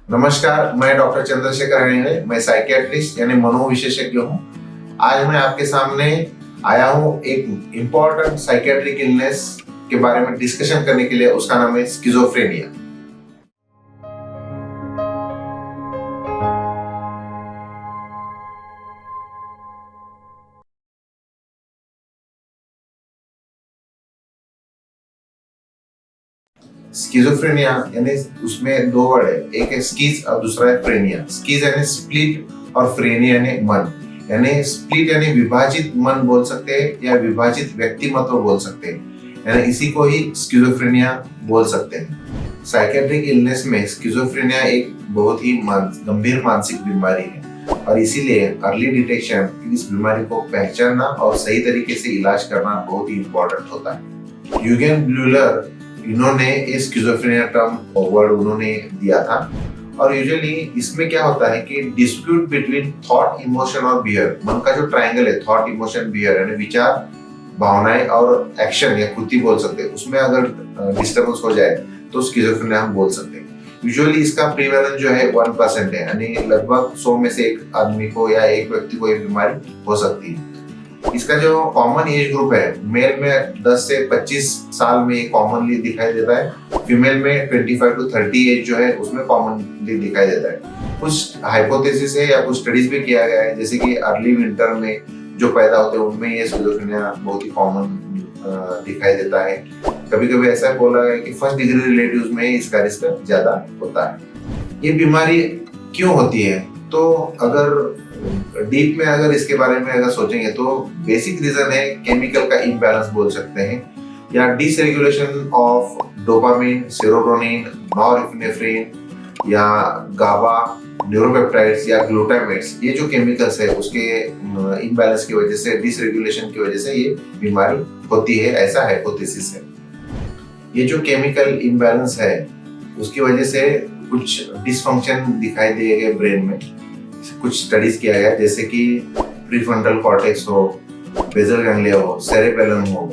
नमस्कार, मैं डॉक्टर चंद्रशेखर हरिणे, मैं साइकियाट्रिस्ट यानी मनोविशेषज्ञ हूँ। आज मैं आपके सामने आया हूँ एक इम्पोर्टेंट साइकियाट्रिक इलनेस के बारे में डिस्कशन करने के लिए। उसका नाम है स्किज़ोफ्रेनिया। स्किज़ोफ्रेनिया यानी उसमें दो वर्ड है, एक है स्कीज और दूसरा है फ्रेनिया। स्कीज यानी स्प्लिट और फ्रेनिया यानी मन, यानी स्प्लिट यानी विभाजित मन बोल सकते हैं या विभाजित व्यक्तिमत्व बोल सकते हैं, यानी इसी को ही स्किज़ोफ्रेनिया बोल सकते हैं। साइकियाट्रिक इलनेस में स्किज़ोफ्रेनिया एक बहुत ही गंभीर मानसिक बीमारी है और इसीलिए अर्ली डिटेक्शन, इस बीमारी को पहचानना और सही तरीके से इलाज करना बहुत ही इम्पोर्टेंट होता है। यूगेन ब्लूलर, इन्होंने इस स्किज़ोफ्रेनिया टर्म वर्ड उन्होंने दिया था। और यूजुअली इसमें क्या होता है कि डिस्प्यूट बिटवीन थॉट, इमोशन और बिहेवियर, मन का जो ट्रायंगल है थॉट, इमोशन, बिहेवियर यानी विचार, भावनाएं और एक्शन या कृति बोल सकते हैं, उसमें अगर डिस्टर्बेंस हो जाए तो स्किज़ोफ्रेनिया हम बोल सकते हैं। यूजुअली इसका प्रीवेलेंस जो है 1% है, यानी लगभग 100 में से एक आदमी को या एक व्यक्ति को ये बीमारी हो सकती है। इसका जो कॉमन एज ग्रुप है, मेल में 10 से 25 साल में ये कॉमनली दिखाई देता है, फीमेल में 25 to 30 एज जो है उसमें कॉमनली दिखाई देता है। कुछ हाइपोथेसिस है या कुछ स्टडीज भी किया गया है, जैसे कि अर्ली विंटर में जो पैदा होते हैं उनमें ये स्किज़ोफ्रेनिया बहुत ही कॉमन दिखाई देता है। कभी कभी ऐसा बोला है कि फर्स्ट डिग्री रिलेटिव्स में इसका रिस्क ज्यादा होता है। ये बीमारी क्यों होती है, तो अगर डीप में अगर इसके बारे में अगर सोचेंगे तो बेसिक रीजन है केमिकल का इम्बैलेंस बोल सकते हैं, या dysregulation of dopamine, serotonin, norepinephrine या गाबा, न्यूरोपेप्टाइड्स या ग्लूटामेट्स, ये जो केमिकल्स है उसके इम्बैलेंस की वजह से, डिसरेगुलेशन की वजह से ये बीमारी होती है, ऐसा हाइपोथेसिस है। ये जो केमिकल इम्बैलेंस है उसकी वजह से कुछ डिसफंक्शन दिखाई दिए गए ब्रेन में। कुछ स्टडीज किया गया, जैसे कि प्रीफ्रंटल कॉर्टेक्स हो, बेसल गैंग्लिया हो, सेरेबेलम हो,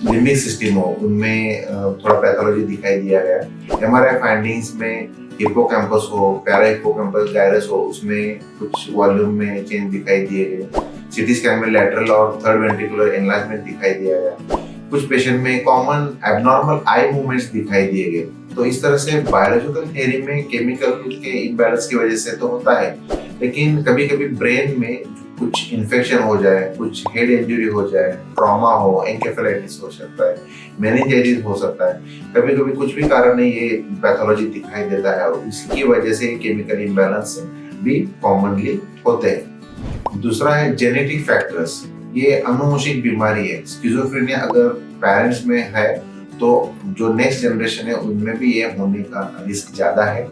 लिम्बिक सिस्टम हो, उनमें थोड़ा पैथोलॉजी दिखाई दिया गया। एमआरआई फाइंडिंग्स में हिप्पोकैम्पस हो, पैरा हिप्पोकैम्पस गायरस हो, उसमें कुछ वॉल्यूम में चेंज दिखाई दिए गए। सीटी स्कैन में लैटरल और थर्ड वेंट्रिकुलर एनलार्जमेंट दिखाई दिया गया। कुछ पेशेंट में कॉमन एबनॉर्मल आई मूवमेंट्स दिखाई दिए गए। तो इस तरह से बायोलॉजिकल थ्योरी में केमिकल के इम्बैलेंस की वजह से तो होता है, लेकिन कभी कभी ब्रेन में कुछ इन्फेक्शन हो जाए, कुछ हेड इंजरी हो जाए, ट्रॉमा हो, एन्केफेलाइटिस हो सकता है, मेनिंजाइटिस हो सकता है, कभी कभी कुछ भी कारण नहीं ये पैथोलॉजी दिखाई देता है और इसकी वजह से केमिकल इम्बैलेंस भी कॉमनली होते हैं। दूसरा है जेनेटिक फैक्टर्स। ये अनुवंशिक बीमारी है। स्किज़ोफ्रेनिया अगर पेरेंट्स में है तो जो नेक्स्ट जनरेशन है उनमें भी ये होने का रिस्क ज्यादा है।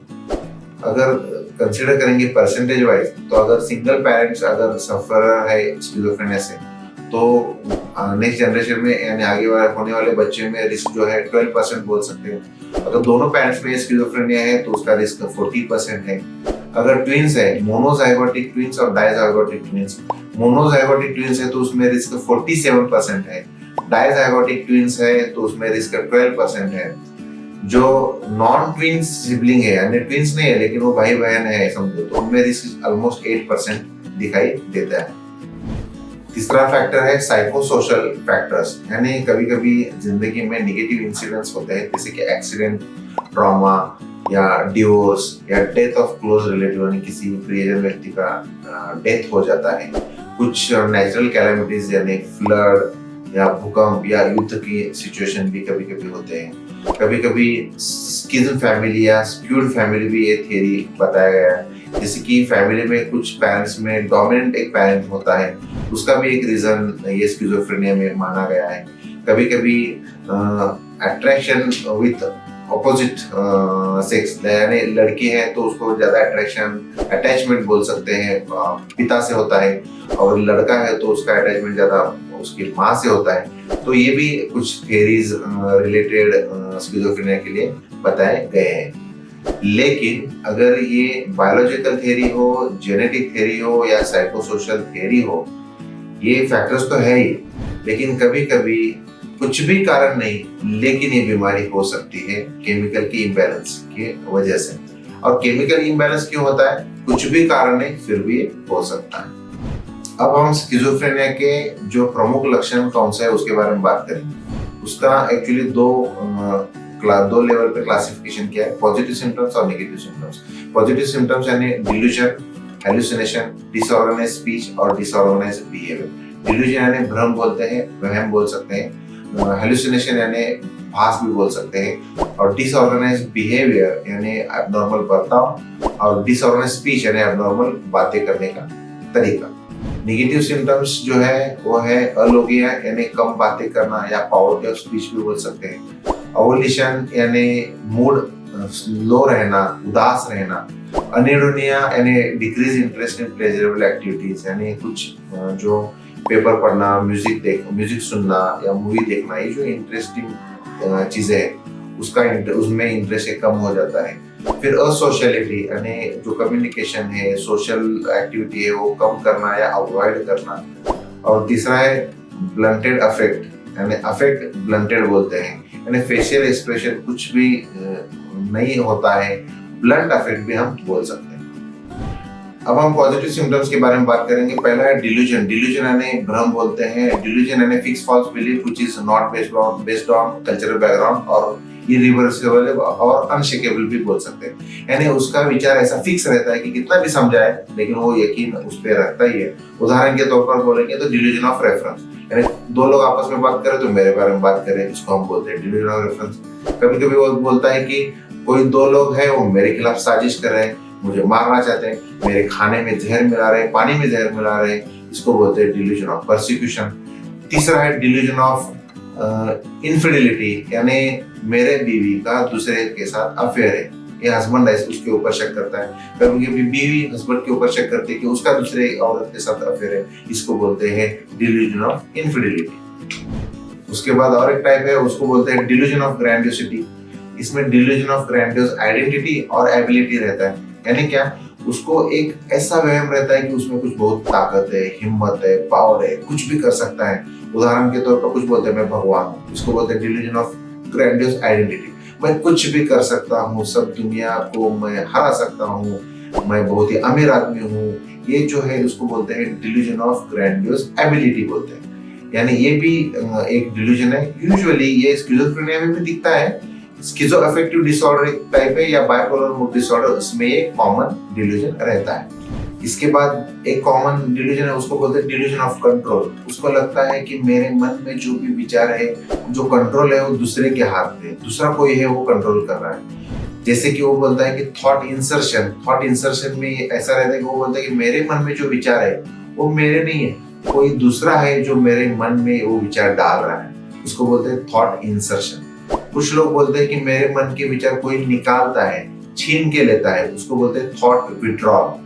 अगर कंसीडर करेंगे परसेंटेज वाइज, तो अगर सिंगल पेरेंट्स अगर सफर है स्किज़ोफ्रेनिया से, तो नेक्स्ट जनरेशन में यानी आगे होने वाले बच्चे में रिस्क जो है 12% बोल सकते हैं। अगर दोनों पेरेंट्स में स्किज़ोफ्रेनिया है तो उसका रिस्क 40% है। अगर ट्विंस है, मोनोजाइगोटिक ट्विंस और डायजाइगोटिक ट्विंस, मोनोजाइगोटिक ट्विंस है तो उसमें रिस्क 47% है, डायजाइगोटिक ट्विंस है तो उसमें रिस्क 12% है। जो नॉन ट्विंस सिबलिंग है, यानी ट्विंस नहीं है लेकिन वो भाई बहन है समझो, तो उनमें रिस्क ऑलमोस्ट 8% दिखाई देता है। तीसरा फैक्टर है साइकोसोशल फैक्टर्स, यानी कभी कभी जिंदगी में नेगेटिव इंसिडेंट्स होते हैं, जैसे कि एक्सीडेंट, ट्रॉमा या डिवोर्स या डेथ ऑफ क्लोज रिलेटिव, यानी किसी प्रियजन व्यक्ति का डेथ हो जाता है। कुछ नेचुरल कैलेमिटीज यानी फ्लड या भूकंप या युद्ध की सिचुएशन भी कभी कभी होते हैं। कभी कभी स्किज़ फैमिली या स्क्यूड फैमिली भी ये थियरी बताया गया है, जैसे कि फैमिली में कुछ पेरेंट्स में डोमिनेंट एक पेरेंट होता है, उसका भी एक रीजन ये स्किज़ोफ्रेनिया में माना गया है। कभी कभी अट्रैक्शन विथ ऑपोजिट सेक्स, यानी लड़की है तो उसको ज्यादा अट्रैक्शन, अटैचमेंट बोल सकते हैं पिता से होता है, और लड़का है तो उसका अटैचमेंट ज्यादा उसकी माँ से होता है। तो ये भी कुछ थियरीज रिलेटेड स्किज़ोफ्रेनिया के लिए बताए गए हैं। लेकिन अगर ये बायोलॉजिकल थियरी हो, जेनेटिक थियरी हो या साइकोसोशल थियरी हो, ये फैक्टर्स तो है ही, लेकिन कभी कभी कुछ भी कारण नहीं लेकिन ये बीमारी हो सकती है केमिकल की इम्बैलेंस की वजह से। और केमिकल इम्बैलेंस क्यों होता है? कुछ भी कारण है, फिर भी हो सकता है। अब हम स्किज़ोफ्रेनिया के जो प्रमुख लक्षण कौन सा है उसके बारे में बात करेंगे। उसका एक्चुअली दो लेवल पे क्लासिफिकेशन किया है, पॉजिटिव सिम्टम्स और नेगेटिव सिम्टम्स। पॉजिटिव सिम्टम्स यानी डिल्यूजन, हेलुसिनेशन, डिसऑर्गेनाइज्ड स्पीच और डिसऑर्गेनाइज्ड बिहेवियर। डिल्यूजन यानी भ्रम बोलते हैं, वहम बोल सकते हैं। हेलुसिनेशन यानी भास भी बोल सकते हैं। और डिसऑर्गेनाइज्ड बिहेवियर यानी एबनॉर्मल बर्ताव, और डिसऑर्गेनाइज्ड स्पीच यानी एबनॉर्मल बातें करने का तरीका। नेगेटिव सिम्टम्स जो है वो है अलोगिया यानी कम बातें करना या पावर्टी ऑफ स्पीच भी बोल सकते हैं। अवोल्यूशन यानी मूड लो रहना, उदास रहना। अनिडोनिया यानी decrease interest in pleasurable activities, यानी कुछ जो पेपर पढ़ना, म्यूजिक सुनना या मूवी देखना, ये जो इंटरेस्टिंग चीजें हैं उसमें इंटरेस्ट कम हो जाता है। फिर असोशलिटी यानी जो कम्युनिकेशन है, सोशल एक्टिविटी है, वो कम करना या अवॉइड करना। और तीसरा है ब्लंटेड अफेक्ट यानी अफेक्ट ब्लंटेड बोलते हैं, यानी फेशियल एक्सप्रेशन कुछ भी नहीं होता है, ब्लंट अफेक्ट भी हम बोल सकते हैं। अब हम पॉजिटिव सिम्टम्स के बारे में बात करेंगे। पहला है डिल्यूजन। डिल्यूजन यानी भ्रम बोलते हैं। डिल्यूजन यानी fix false belief which is not based on cultural background और इरिवर्सिबल और अनशेकेबल भी बोल सकते हैं। यानी उसका विचार ऐसा फिक्स रहता है कि कितना भी समझाए लेकिन वो यकीन उस पर रखता ही है। उदाहरण के तौर पर बोलेंगे तो डिल्यूजन ऑफ रेफरेंस, यानी दो लोग आपस में बात करें तो मेरे बारे में बात करें, इसको हम बोलते हैं डिल्यूजन ऑफ रेफरेंस। कभी कभी वो बोलता है कि कोई दो लोग हैं, वो मेरे खिलाफ साजिश कर रहे हैं, मुझे मारना चाहते हैं, मेरे खाने में जहर मिला रहे हैं, पानी में जहर मिला रहे हैं, इसको बोलते हैं डिल्यूजन ऑफ परसिक्यूशन। तीसरा है डिल्यूजन ऑफ इनफिडेलिटी, यानी मेरे बीवी का दूसरे के साथ अफेयर है, ये हस्बैंड है उसके ऊपर शक करता है। कभी कभी बीवी हस्बैंड के ऊपर शक करती है कि उसका दूसरे औरत के साथ अफेयर है, इसको बोलते हैं डिल्यूजन ऑफ इनफिडेलिटी। उसके बाद और एक टाइप है, उसको बोलते हैं डिल्यूजन ऑफ ग्रैंडियोसिटी। इसमें डिल्यूजन ऑफ ग्रैंडियोस आइडेंटिटी और एबिलिटी रहता है, यानी क्या, उसको एक ऐसा वहम रहता है कि उसमें कुछ बहुत ताकत है, हिम्मत है, पावर है, कुछ भी कर सकता है। उदाहरण के तौर पर कुछ बोलते हैं मैं भगवान हूँ, इसको बोलते हैं डिल्यूजन ऑफ ग्रैंडियोस आइडेंटिटी। मैं कुछ भी कर सकता हूँ, सब दुनिया को मैं हरा सकता हूँ, मैं बहुत ही अमीर आदमी हूँ, ये जो है उसको बोलते हैं डिल्यूजन ऑफ ग्रैंडियोस एबिलिटी बोलते हैं। यानी ये भी एक डिल्यूजन है। यूजुअली ये स्किज़ोफ्रेनिया में भी दिखता है। स्किज़ोअफेक्टिव डिसऑर्डर टाइप है या बाइपोलर मूड डिसऑर्डर, उसमें एक कॉमन डिल्यूजन रहता है। इसके बाद एक कॉमन डिल्यूजन है, उसको बोलते हैं डिल्यूजन ऑफ कंट्रोल। उसको लगता है कि मेरे मन में जो भी विचार है, जो कंट्रोल है वो दूसरे के हाथ में, दूसरा कोई है वो कंट्रोल कर रहा है। जैसे कि वो बोलता है कि थॉट इंसर्शन में ऐसा रहता है कि वो बोलता है कि मेरे मन में जो विचार है वो मेरे नहीं है, कोई दूसरा है जो मेरे मन में वो विचार डाल रहा है, उसको बोलते हैं थॉट इंसर्शन। कुछ लोग बोलते हैं कि मेरे मन के विचार कोई निकालता है, छीन के लेता है, उसको बोलते हैं थॉट विड्रॉल।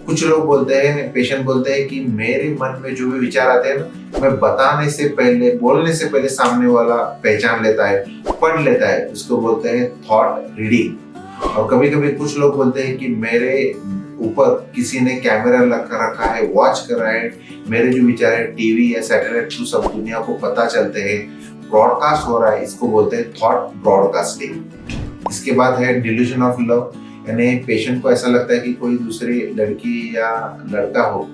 कुछ लोग बोलते हैं, पेशेंट बोलते हैं कि मेरे मन में जो भी विचार आते हैं ना, मैं बताने से पहले, बोलने से पहले सामने वाला पहचान लेता है, पढ़ लेता है, उसको बोलते हैं थॉट रीडिंग। और कभी कभी कुछ लोग बोलते हैं कि मेरे ऊपर किसी ने कैमरा लगा रखा है, वॉच कर रहा है, मेरे जो विचार है टीवी या सैटेलाइट थ्रू सब दुनिया को पता चलते हैं, ब्रॉडकास्ट हो रहा है, इसको बोलते हैं थॉट ब्रॉडकास्टिंग। इसके बाद है डिल्यूजन ऑफ लव, यानी पेशेंट को ऐसा लगता है कि कोई दूसरी लड़की या लड़का हो,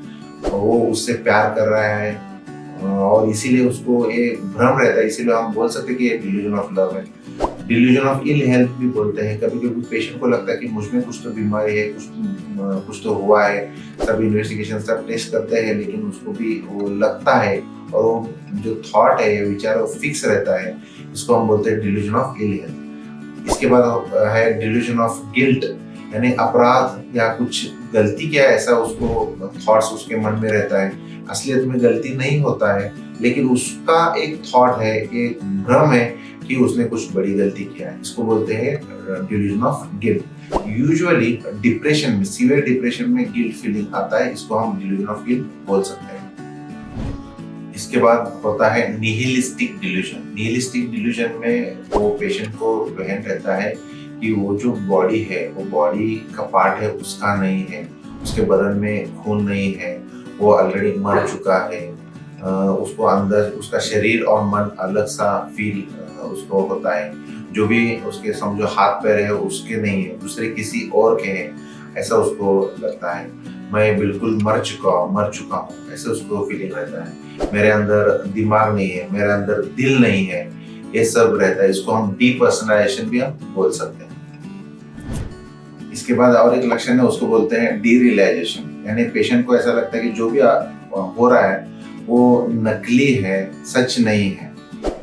वो उससे प्यार कर रहा है और इसीलिए उसको ये भ्रम रहता है, इसीलिए हम बोल सकते हैं कि ये डिल्यूजन ऑफ लव है। डिल्यूजन ऑफ इल हेल्थ भी बोलते हैं। कभी कभी पेशेंट को लगता है कि मुझमें कुछ तो बीमारी है, कुछ तो हुआ है, सब इन्वेस्टिगेशन सब टेस्ट करते हैं, लेकिन उसको भी वो लगता है और वो जो थॉट है, विचार फिक्स रहता है, इसको हम बोलते हैं डिल्यूजन ऑफ इल हेल्थ। इसके बाद है डिल्यूजन ऑफ गिल्ट, यानी अपराध या कुछ गलती किया ऐसा उसको थॉट्स उसके मन में रहता है, असलियत में गलती नहीं होता है, लेकिन उसका एक थॉट है, एक भ्रम है कि उसने कुछ बड़ी गलती किया है, इसको बोलते हैं delusion of guilt. Usually depression में, सीवियर डिप्रेशन में गिल्ट फीलिंग आता है, इसको हम डिल्यूजन ऑफ गिल्ट बोल सकते हैं। इसके बाद होता है निहिलिस्टिक डिल्यूजन। निहिलिस्टिक डिल्यूजन में वो पेशेंट को वहम रहता है कि वो जो बॉडी है, वो बॉडी का पार्ट है, उसका नहीं है, उसके बदन में खून नहीं है, वो ऑलरेडी मर चुका है, उसको अंदर उसका शरीर और मन अलग सा फील उसको होता है। जो भी उसके समझो हाथ पैर है उसके नहीं है, दूसरे किसी और के हैं, ऐसा उसको लगता है। मैं बिल्कुल मर चुका हूँ, ऐसे उसको फीलिंग रहता है। मेरे अंदर दिमाग नहीं है, मेरे अंदर दिल नहीं है, ये सब रहता है। इसको हम डीपर्सनलाइजेशन भी हम बोल सकते हैं। इसके बाद और एक लक्षण है, उसको बोलते हैं डीरियलाइजेशन, यानी पेशेंट को ऐसा लगता है कि जो भी हो रहा है वो नकली है, सच नहीं है।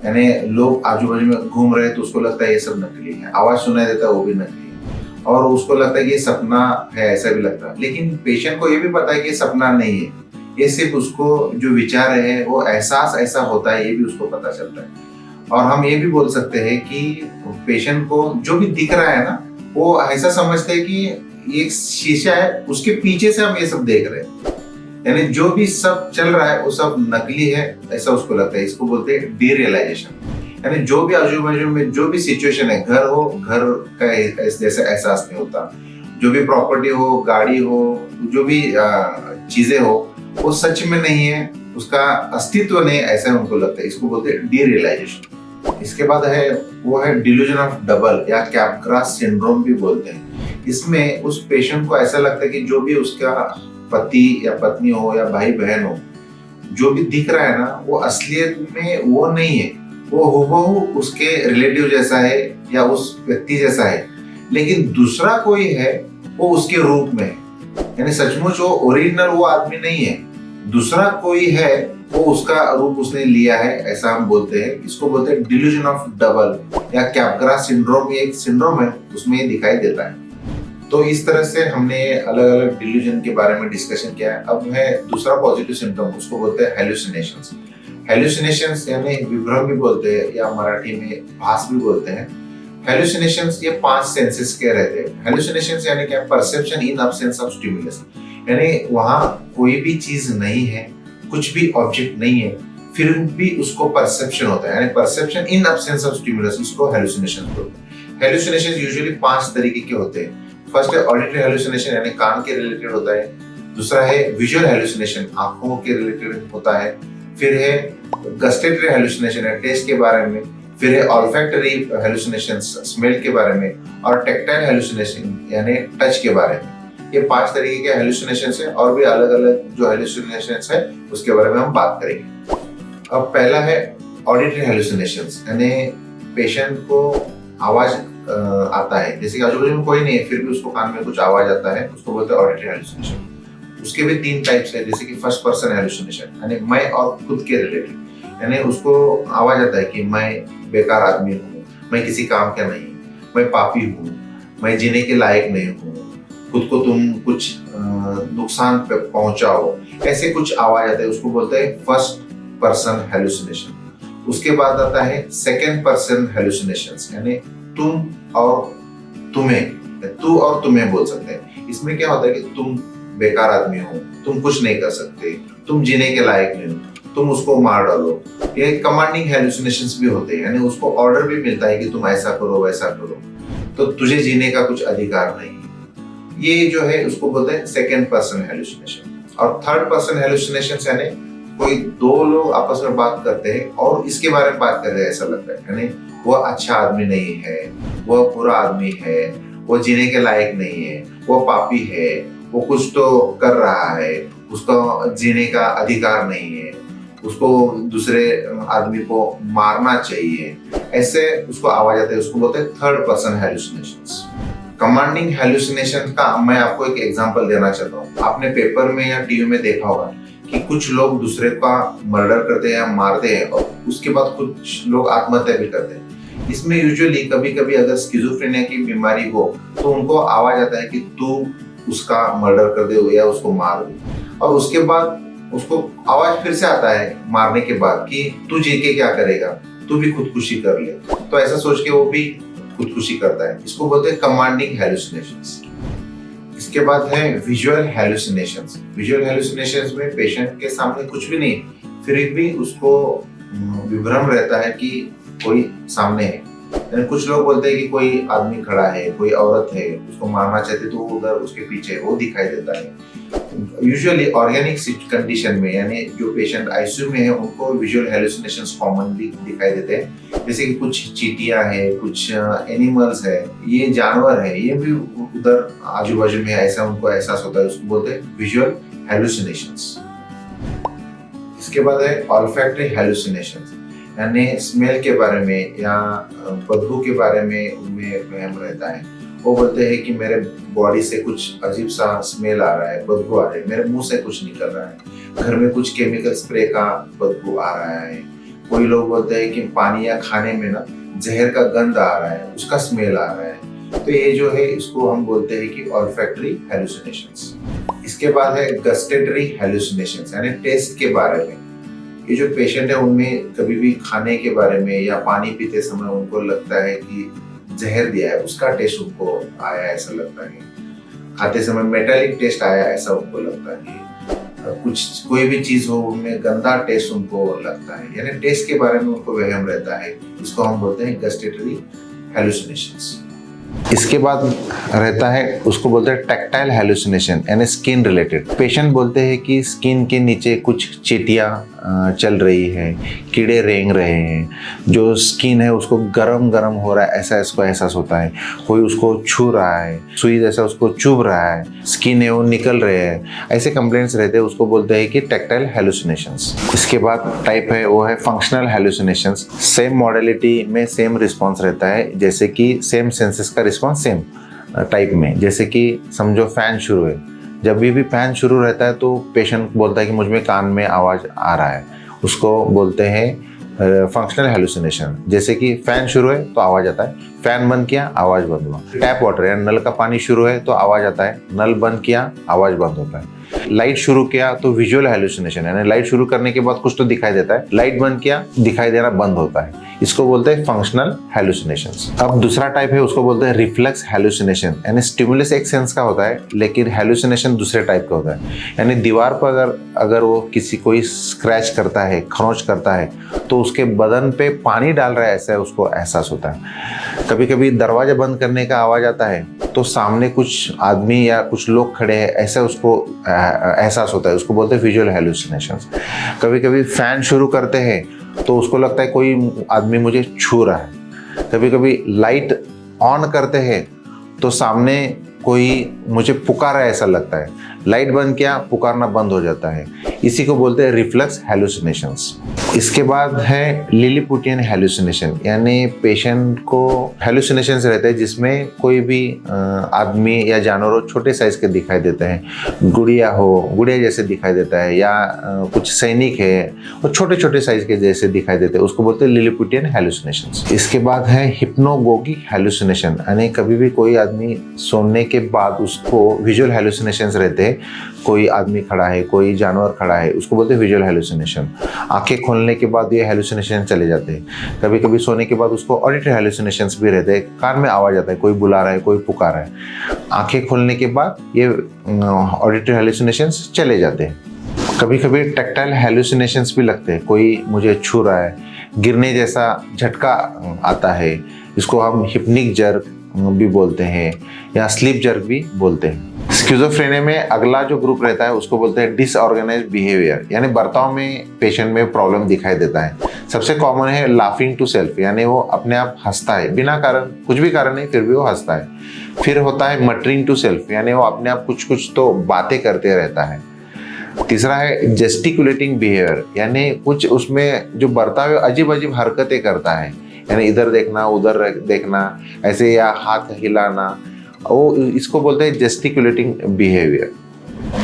यानी लोग आजू बाजू में घूम रहे हैं तो उसको लगता है ये सब नकली है, आवाज सुनाई देता है वो भी नकली है, और उसको लगता है कि ये सपना है, ऐसा भी लगता है। लेकिन पेशेंट को ये भी पता है कि ये सपना नहीं है, ये सिर्फ उसको जो विचार है वो एहसास ऐसा होता है, ये भी उसको पता चलता है। और हम ये भी बोल सकते हैं कि पेशेंट को जो भी दिख रहा है ना, वो ऐसा समझते हैं कि एक शीशा है, उसके पीछे से हम ये सब देख रहे हैं, यानी जो भी सब चल रहा है वो सब नकली है, ऐसा उसको लगता है। इसको बोलते हैं डीरियलाइजेशन, यानी जो भी आजू बाजू में जो भी सिचुएशन है, घर हो, घर का जैसे एहसास नहीं होता, जो भी प्रॉपर्टी हो, गाड़ी हो, जो भी चीजें हो, वो सच में नहीं है, उसका अस्तित्व नहीं, ऐसा उनको लगता है। इसको बोलते हैं डीरियलाइजेशन। इसके बाद है वो है डिल्यूजन ऑफ डबल या कैपग्रास सिंड्रोम भी बोलते हैं। इसमें उस पेशेंट को ऐसा लगता है कि जो भी उसका पति या पत्नी हो या भाई बहन हो, जो भी दिख रहा है ना, वो असलियत में वो नहीं है, वो हूबहू उसके रिलेटिव जैसा है या उस व्यक्ति जैसा है, लेकिन दूसरा कोई है वो उसके रूप में है। यानी सचमुच वो ओरिजिनल वो आदमी नहीं है, दूसरा कोई है, वो उसका रूप उसने लिया है, ऐसा हम बोलते हैं। इसको बोलते हैं डिल्यूजन ऑफ डबल या कैपग्रास सिंड्रोम। ये एक सिंड्रोम है, उसमें ये दिखाई देता है। तो इस तरह से हमने अलग अलग डिल्यूजन के बारे में डिस्कशन किया है। अब है दूसरा पॉजिटिव सिम्टम, उसको बोलते हैं हेलुसिनेशंस। हेलुसिनेशंस यानी विभ्रम भी बोलते हैं या मराठी में भास भी बोलते हैं। हेलुसिनेशंस ये 5 सेंसेस के रहते हैं। हेलुसिनेशंस यानी क्या? Perception in absence of stimulus, यानी वहां कोई भी चीज नहीं है, कुछ भी ऑब्जेक्ट नहीं है, फिर भी उसको परसेप्शन होता है, यानी perception in absence of stimulus, इसको हेलुसिनेशन बोलते हैं। हेलुसिनेशन यूजुअली 5 तरीके के होते हैं। फर्स्ट है ऑडिटरी हेलुसिनेशन, यानी कान के रिलेटेड होता है। दूसरा है विजुअल हेलुसिनेशन, आंखों के रिलेटेड होता है। फिर है गस्टेटरी हेलुसिनेशन, है टेस्ट के बारे में। फिर है ऑल्फैक्टरी हेलुसिनेशन, स्मेल के बारे में। और टेक्टाइल हेलुसिनेशन यानी टच के बारे में। ये 5 तरीके के हेलुसिनेशंस है, और भी अलग अलग जो हेलुसिनेशंस है उसके बारे में हम बात करेंगे। अब पहला है ऑडिटरी हेलुसिनेशंस, यानी पेशेंट को आवाज आता है, जैसे कि आजू बाजू में कोई नहीं है फिर भी उसको कान में कुछ आवाज आता है, उसको बोलते हैं ऑडिटरी हेलुसिनेशन। उसके भी 3 टाइप्स है, जैसे कि फर्स्ट पर्सन हेलुसिनेशन, यानी मैं और खुद के रिलेटेड, यानी उसको आवाज आता है कि मैं बेकार आदमी हूँ, मैं किसी काम का नहीं, मैं पापी हूँ, मैं जीने के लायक नहीं हूँ, खुद को तुम कुछ नुकसान पहुंचाओ, ऐसे कुछ आवाज आता है, उसको बोलते हैं फर्स्ट पर्सन हेलुसिनेशन। उसके बाद आता है सेकंड पर्सन हेलुसिनेशंस, यानी तुम और तुम्हें, तू और तुम्हें बोल सकते हैं। इसमें क्या होता है कि तुम बेकार आदमी हो, तुम कुछ नहीं कर सकते, तुम जीने के लायक नहीं हो, तुम उसको मार डालो। ये कमांडिंग हेलुसिनेशंस भी होते हैं, यानी उसको ऑर्डर भी मिलता है कि तुम ऐसा करो वैसा करो, तो तुझे जीने का कुछ अधिकार नहीं है। ये जो है उसको बोलते हैं सेकंड पर्सन हेलुसिनेशन। और थर्ड पर्सन हेलुसिनेशन यानी कोई 2 लोग आपस में बात करते हैं और इसके बारे में बात कर रहे हैं, ऐसा लगता है, यानी वो अच्छा आदमी नहीं है, वो बुरा आदमी है, वो जीने के लायक नहीं है, वो पापी है, वो कुछ तो कर रहा है, उसका जीने का अधिकार नहीं है, उसको दूसरे आदमी को मारना चाहिए, ऐसे उसको आवाज आती है, उसको बोलते हैं third person hallucinations. Commanding hallucination का मैं आपको एक एग्जांपल देना चाहता हूँ। आपने पेपर में या टीवी में देखा होगा कि कुछ लोग दूसरे का मर्डर करते हैं या मारते हैं और उसके बाद कुछ लोग आत्महत्या भी करते हैं। इसमें यूजुअली कभी कभी अगर स्किज़ोफ्रेनिया की बीमारी हो तो उनको आवाज आता है कि तू उसका मर्डर कर दे या उसको मार दे, और उसके बाद उसको आवाज फिर से आता है मारने के बाद कि तू जी के क्या करेगा, तू भी खुदकुशी कर ले, तो ऐसा सोच के वो भी खुदकुशी करता है। इसको बोलते हैं कमांडिंग हेलुसिनेशंस। इसके बाद है विजुअल हेलुसिनेशंस। विजुअल हेलुसिनेशंस में पेशेंट के सामने कुछ भी नहीं, फिर भी उसको विभ्रम रहता है कि कोई सामने है, यानी कुछ लोग बोलते हैं कि कोई आदमी खड़ा है, कोई औरत है, उसको मारना चाहते तो वो उधर उसके पीछे वो दिखाई देता है। यूजुअली ऑर्गेनिक कंडीशन में, यानी जो पेशेंट आईसीयू में है उनको विजुअल हेलुसिनेशंस कॉमनली दिखाई देते हैं, जैसे कि कुछ चींटियां है, कुछ एनिमल्स है, ये जानवर है, ये भी उधर आजू बाजू में ऐसा उनको एहसास होता है, उसको बोलते हैं विजुअल हेलुसिनेशंस। इसके बाद है ऑल्फैक्टरी हेलुसिनेशंस, यानी स्मेल के बारे में या बदबू के बारे में उनमें वहम रहता है। वो बोलते हैं कि मेरे बॉडी से कुछ अजीब सा स्मेल आ रहा है, बदबू आ रही है, मेरे मुंह से कुछ निकल रहा है, घर में कुछ केमिकल स्प्रे का बदबू आ रहा है। कोई लोग बोलते हैं कि पानी या खाने में ना जहर का गंध आ रहा है, उसका स्मेल आ रहा है। तो ये जो है इसको हम बोलते हैं कि ऑल्फैक्टरी हेलुसिनेशंस। इसके बाद है गस्टेटरी हेलुसिनेशंस, यानी टेस्ट के बारे में। ये जो पेशेंट है उनमें कभी भी खाने के बारे में या पानी पीते समय उनको लगता है कि जहर दिया है, उसका टेस्ट उनको आया ऐसा लगता है। खाते समय मेटालिक टेस्ट आया ऐसा उनको लगता है। कुछ कोई भी चीज हो उनमें गंदा टेस्ट उनको लगता है, यानी टेस्ट के बारे में उनको वहम रहता है। इसको हम बोलते हैं गस्टेटरी हेलुसिनेशंस। इसके बाद रहता है, उसको बोलते हैं टैक्टाइल हेलुसिनेशन, यानी स्किन रिलेटेड। पेशेंट बोलते हैं कि स्किन के नीचे कुछ चींटियां चल रही है, कीड़े रेंग रहे हैं, जो स्किन है उसको गरम गरम हो रहा है ऐसा इसको एहसास होता है। कोई उसको छू रहा है, सुई जैसा उसको चुभ रहा है, स्किन है वो निकल रहे हैं, ऐसे कंप्लेंट्स रहते हैं, उसको बोलते हैं कि टैक्टाइल हेलुसिनेशंस। इसके बाद टाइप है वो है फंक्शनल हेलुसिनेशंस। सेम मॉडलिटी में सेम रिस्पॉन्स रहता है, जैसे कि सेम सेंसेस का रिस्पॉन्स सेम टाइप में। जैसे कि समझो फैन शुरू है, जब भी फैन शुरू रहता है तो पेशेंट बोलता है कि मुझ में कान में आवाज़ आ रहा है, उसको बोलते हैं फंक्शनल हेलुसिनेशन। जैसे कि फैन शुरू है तो आवाज़ आता है, फैन बंद किया आवाज़ बंद हुआ। टैप वाटर यानी नल का पानी शुरू है तो आवाज़ आता है, नल बंद किया आवाज़ बंद होता है। लाइट शुरू किया तो विजुअल हेलुसिनेशन, यानी लाइट शुरू करने के बाद कुछ तो दिखाई देता है, लाइट बंद किया दिखाई देना बंद होता है, इसको बोलते हैं फंक्शनल हेलुसिनेशंस। अब दूसरा टाइप है उसको बोलते हैं रिफ्लेक्स हेलुसिनेशन, यानी स्टिमुलस एक सेंस का होता है लेकिन हेलुसिनेशन दूसरे टाइप का होता है। यानी दीवार पर अगर वो किसी कोई स्क्रैच करता है, खरोंच करता है तो उसके बदन पे पानी डाल रहा है ऐसा उसको एहसास होता है। कभी कभी दरवाजा बंद करने का आवाज आता है तो सामने कुछ आदमी या कुछ लोग खड़े हैं ऐसा उसको एहसास होता है, उसको बोलते हैं विजुअल हेलुसिनेशंस। कभी कभी फैन शुरू करते हैं तो उसको लगता है कोई आदमी मुझे छू रहा है। कभी कभी लाइट ऑन करते हैं तो सामने कोई मुझे पुकार रहा है ऐसा लगता है, लाइट बंद किया पुकारना बंद हो जाता है, इसी को बोलते हैं रिफ्लेक्स हेलुसिनेशंस। इसके बाद है लिलीपुटियन हेलुसिनेशन, यानी पेशेंट को हेलुसिनेशंस रहते हैं जिसमें कोई भी आदमी या जानवर छोटे साइज के दिखाई देते हैं, गुड़िया जैसे दिखाई देता है, या कुछ सैनिक है वो छोटे छोटे साइज के जैसे दिखाई देते हैं, उसको बोलते हैं लिलीपुटियन हेलुसिनेशंस। इसके बाद है हिप्नोगोगिक हेलुसिनेशन, यानी कभी भी कोई आदमी सोने के बाद उसको विजुअल हेलुसिनेशंस रहते हैं, कोई आदमी खड़ा है, कोई जानवर खड़ा है, उसको बोलते हैं विजुअल हेलुसिनेशन। आंखें खोलने के बाद ये हेलुसिनेशन चले जाते हैं। कभी कभी सोने के बाद उसको ऑडिटरी हेलुसिनेशंस भी रहते हैं, कान में आवाज आता है, कोई बुला रहा है, कोई पुकार रहा है। आंखें खोलने के बाद ये ऑडिटरी हेलुसिनेशंस चले जाते हैं। कभी कभी टैक्टाइल हेलुसिनेशंस भी लगते हैं, कोई मुझे छू रहा है, गिरने जैसा झटका आता है, इसको हम हिप्निक जर्क भी बोलते हैं या स्लीप जर्क भी बोलते हैं। स्किज़ोफ्रेनिया में अगला जो ग्रुप रहता है उसको बोलते हैं डिसऑर्गेनाइज्ड बिहेवियर, यानी बर्ताव में पेशेंट में प्रॉब्लम दिखाई देता है। सबसे कॉमन है लाफिंग टू सेल्फ, यानी वो अपने आप हंसता है बिना कारण, कुछ भी कारण नहीं फिर भी वो हंसता है। फिर होता है मटरिंग टू सेल्फ, यानी वो अपने आप कुछ तो बातें करते रहता है। तीसरा है जेस्टिकुलेटिंग बिहेवियर, यानी कुछ उसमें जो बर्ताव है अजीब अजीब हरकतें करता है, यानी इधर देखना उधर देखना ऐसे, या हाथ हिलाना, वो इसको बोलते हैं जेस्टिकुलेटिंग बिहेवियर।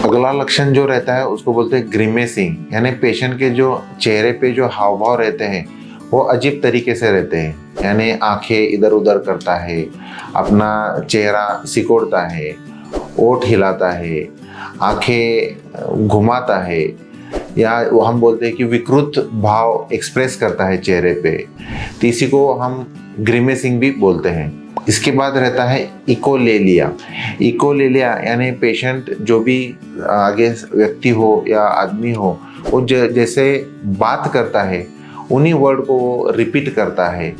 अगला लक्षण जो रहता है उसको बोलते हैं ग्रीमेसिंग, यानी पेशेंट के जो चेहरे पे जो हाव भाव रहते हैं वो अजीब तरीके से रहते हैं, यानी आंखें इधर उधर करता है, अपना चेहरा सिकोड़ता है, ओठ हिलाता है, आंखें घुमाता है, या वो हम बोलते हैं कि विकृत भाव एक्सप्रेस करता है चेहरे पे, तो इसी को हम ग्रीमेसिंग भी बोलते हैं। इसके बाद रहता है इकोलेलिया। इकोलेलिया यानी पेशेंट जो भी आगे व्यक्ति हो या आदमी हो वो जैसे बात करता है उन्हीं वर्ड को वो रिपीट करता है,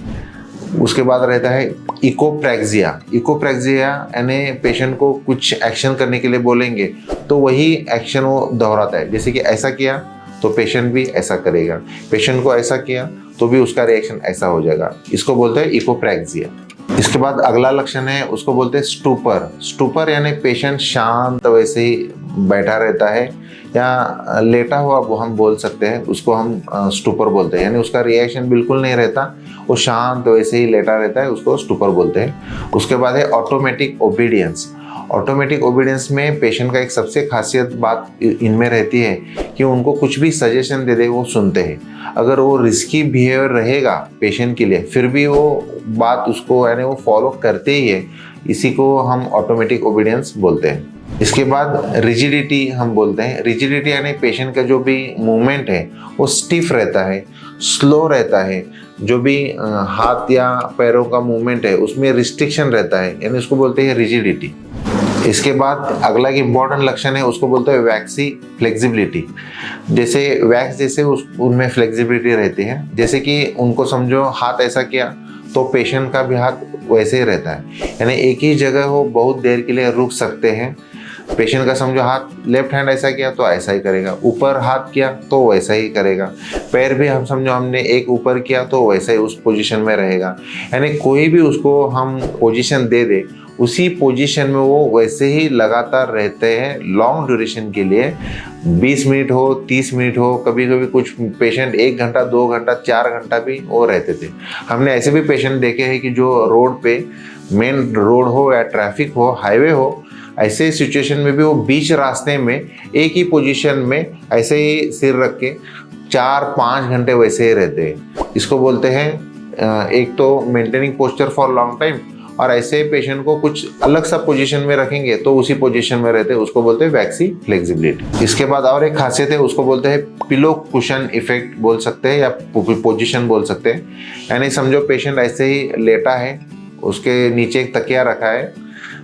उसके बाद रहता है इकोप्रैक्सिया। इकोप्रैक्सिया यानी पेशेंट को कुछ एक्शन करने के लिए बोलेंगे तो वही एक्शन वो दोहराता है, जैसे कि ऐसा किया तो पेशेंट भी ऐसा करेगा, पेशेंट को ऐसा किया तो भी उसका रिएक्शन ऐसा हो जाएगा। इसको बोलते हैं इकोप्रैक्सिया। इसके बाद अगला लक्षण है, उसको बोलते हैं स्टूपर। स्टूपर यानी पेशेंट शांत वैसे ही बैठा रहता है या लेटा हुआ वो हम बोल सकते हैं, उसको हम स्टूपर बोलते हैं। यानी उसका रिएक्शन बिल्कुल नहीं रहता, वो शांत वैसे ही लेटा रहता है, उसको स्टूपर बोलते हैं। उसके बाद है ऑटोमेटिक ओबीडियंस। ऑटोमेटिक ओबीडियंस में पेशेंट का एक सबसे खासियत बात इनमें रहती है कि उनको कुछ भी सजेशन दे दे वो सुनते हैं। अगर वो रिस्की बिहेवियर रहेगा पेशेंट के लिए फिर भी वो बात उसको यानी वो फॉलो करते ही है, इसी को हम ऑटोमेटिक ओबीडियंस बोलते हैं। इसके बाद रिजिडिटी हम बोलते हैं। रिजिडिटी यानी पेशेंट का जो भी मूवमेंट है वो स्टिफ रहता है, स्लो रहता है, जो भी हाथ या पैरों का मूवमेंट है उसमें रिस्ट्रिक्शन रहता है, यानी उसको बोलते हैं रिजिडिटी। इसके बाद अगला एक इम्पॉर्टेंट लक्षण है, उसको बोलते हैं वैक्सी फ्लेक्सिबिलिटी। जैसे वैक्स जैसे उनमें फ्लेक्सिबिलिटी रहती है, जैसे कि उनको समझो हाथ ऐसा किया तो पेशेंट का भी हाथ वैसे ही रहता है, यानी एक ही जगह वो बहुत देर के लिए रुक सकते हैं। पेशेंट का समझो हाथ लेफ्ट हैंड ऐसा किया तो ऐसा ही करेगा, ऊपर हाथ किया तो वैसा ही करेगा, पैर भी हम समझो हमने एक ऊपर किया तो वैसा ही उस पोजीशन में रहेगा। यानी कोई भी उसको हम पोजीशन दे दे उसी पोजीशन में वो वैसे ही लगातार रहते हैं लॉन्ग ड्यूरेशन के लिए, 20 मिनट हो 30 मिनट हो, कभी कभी कुछ पेशेंट 1 घंटा 2 घंटा 4 घंटा भी वो रहते थे। हमने ऐसे भी पेशेंट देखे हैं कि जो रोड पे मेन रोड हो या ट्रैफिक हो हाईवे हो, ऐसे सिचुएशन में भी वो बीच रास्ते में एक ही पोजीशन में ऐसे ही सिर रख के 4-5 घंटे वैसे ही रहते हैं। इसको बोलते हैं एक तो maintaining posture for long time, और ऐसे पेशेंट को कुछ अलग सा पोजीशन में रखेंगे तो उसी पोजीशन में रहते हैं, उसको बोलते हैं वैक्सी फ्लेक्सिबिलिटी। इसके बाद और एक खासियत है, उसको बोलते हैं पिलो कुशन इफेक्ट बोल सकते हैं या पोजीशन बोल सकते हैं। यानी समझो पेशेंट ऐसे ही लेटा है, उसके नीचे एक तकिया रखा है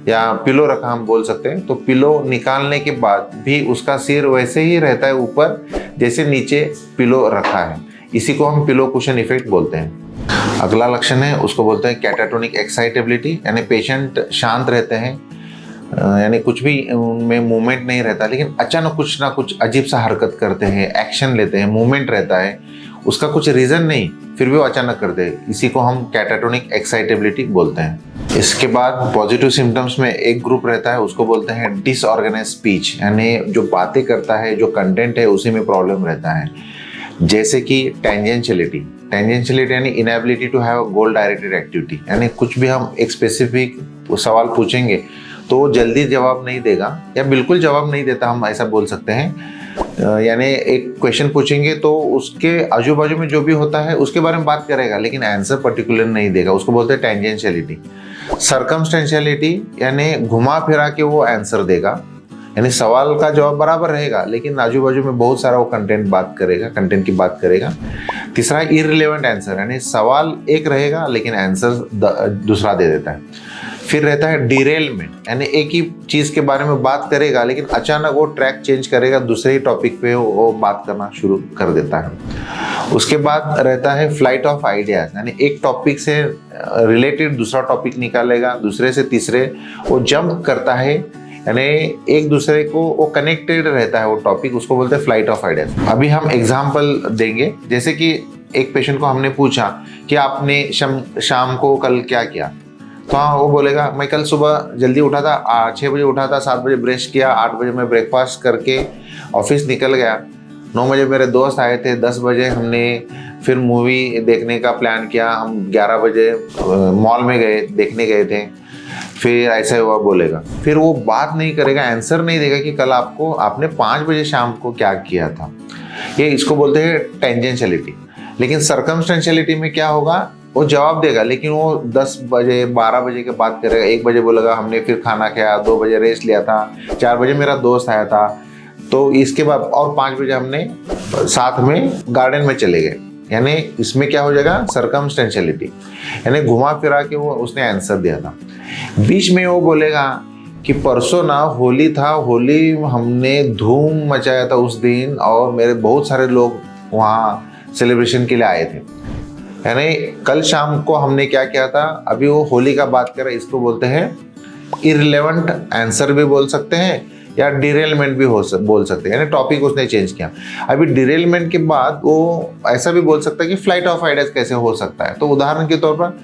या पिलो रखा हम बोल सकते हैं, तो पिलो निकालने के बाद भी उसका सिर वैसे ही रहता है ऊपर जैसे नीचे पिलो रखा है, इसी को हम पिलो कुशन इफेक्ट बोलते हैं। अगला लक्षण है, उसको बोलते हैं कैटाटोनिक एक्साइटेबिलिटी। यानी पेशेंट शांत रहते हैं, यानी कुछ भी उनमें मूवमेंट नहीं रहता, लेकिन अचानक कुछ ना कुछ अजीब सा हरकत करते हैं, एक्शन लेते हैं, मूवमेंट रहता है, उसका कुछ रीजन नहीं फिर भी वो अचानक करते हैं, इसी को हम कैटाटोनिक एक्साइटेबिलिटी बोलते हैं। इसके बाद पॉजिटिव सिम्टम्स में एक ग्रुप रहता है, उसको बोलते हैं डिसऑर्गेनाइज स्पीच। यानी जो बातें करता है, जो कंटेंट है उसी में प्रॉब्लम रहता है, जैसे कि टेंजेंशियलिटी। टेंजेंशियलिटी यानी inability to have goal directed activity. यानी कुछ भी हम एक स्पेसिफिक सवाल पूछेंगे तो वो जल्दी जवाब नहीं देगा या बिल्कुल जवाब नहीं देता, हम ऐसा बोल सकते हैं। यानी एक क्वेश्चन पूछेंगे तो उसके आजू बाजू में जो भी होता है उसके बारे में बात करेगा, लेकिन आंसर पर्टिकुलर नहीं देगा, उसको बोलते हैं टेंजेंशियलिटी। सर्कमस्टेंशियलिटी यानी घुमा फिरा के वो आंसर देगा, यानी सवाल का जवाब बराबर रहेगा लेकिन आजू बाजू में बहुत सारा वो कंटेंट की बात करेगा। तीसरा इररिलेवेंट आंसर, यानी सवाल एक रहेगा लेकिन आंसर दूसरा दे देता है। फिर रहता है डिरेलमेंट, यानी एक ही चीज़ के बारे में बात करेगा लेकिन अचानक वो ट्रैक चेंज करेगा, दूसरे ही टॉपिक पे वो बात करना शुरू कर देता है। उसके बाद रहता है फ्लाइट ऑफ आइडियाज, यानी एक टॉपिक से रिलेटेड दूसरा टॉपिक निकालेगा, दूसरे से तीसरे वो जंप करता है, यानी एक दूसरे को वो कनेक्टेड रहता है वो टॉपिक, उसको बोलते हैं फ्लाइट ऑफ आइडियाज। अभी हम एग्जाम्पल देंगे, जैसे कि एक पेशेंट को हमने पूछा कि आपने शाम को कल क्या किया, तो हाँ वो बोलेगा मैं कल सुबह जल्दी उठा था, 6 बजे उठा था, 7 बजे ब्रश किया, 8 बजे मैं ब्रेकफास्ट करके ऑफिस निकल गया, 9 बजे मेरे दोस्त आए थे, 10 बजे हमने फिर मूवी देखने का प्लान किया, हम 11 बजे मॉल में देखने गए थे, फिर ऐसा हुआ बोलेगा। फिर वो बात नहीं करेगा, आंसर नहीं देगा कि कल आपने 5 बजे शाम को क्या किया था। ये इसको बोलते हैं टेंजेंशियलिटी। लेकिन सर्कमस्टेंशियलिटी में क्या होगा, वो जवाब देगा लेकिन वो 10 बजे 12 बजे के बात करेगा, 1 बजे बोलेगा हमने फिर खाना खाया, 2 बजे रेस्ट लिया था, 4 बजे मेरा दोस्त आया था, तो इसके बाद और 5 बजे हमने साथ में गार्डन में चले गए। यानी इसमें क्या हो जाएगा, सर्कमस्टेंशियलिटी, यानी घुमा फिरा के वो उसने आंसर दिया था। बीच में वो बोलेगा कि परसों ना होली था, होली हमने धूम मचाया था उस दिन और मेरे बहुत सारे लोग वहाँ सेलिब्रेशन के लिए आए थे। यानी कल शाम को हमने क्या किया था, अभी वो होली का बात कर रहे हैं, इसको बोलते हैं इररिलेवेंट आंसर भी बोल सकते हैं या डिरेलमेंट भी बोल सकते हैं, यानी टॉपिक उसने चेंज किया। अभी डिरेलमेंट के बाद वो ऐसा भी बोल सकता है कि फ्लाइट ऑफ आइडियाज कैसे हो सकता है। तो उदाहरण के तौर पर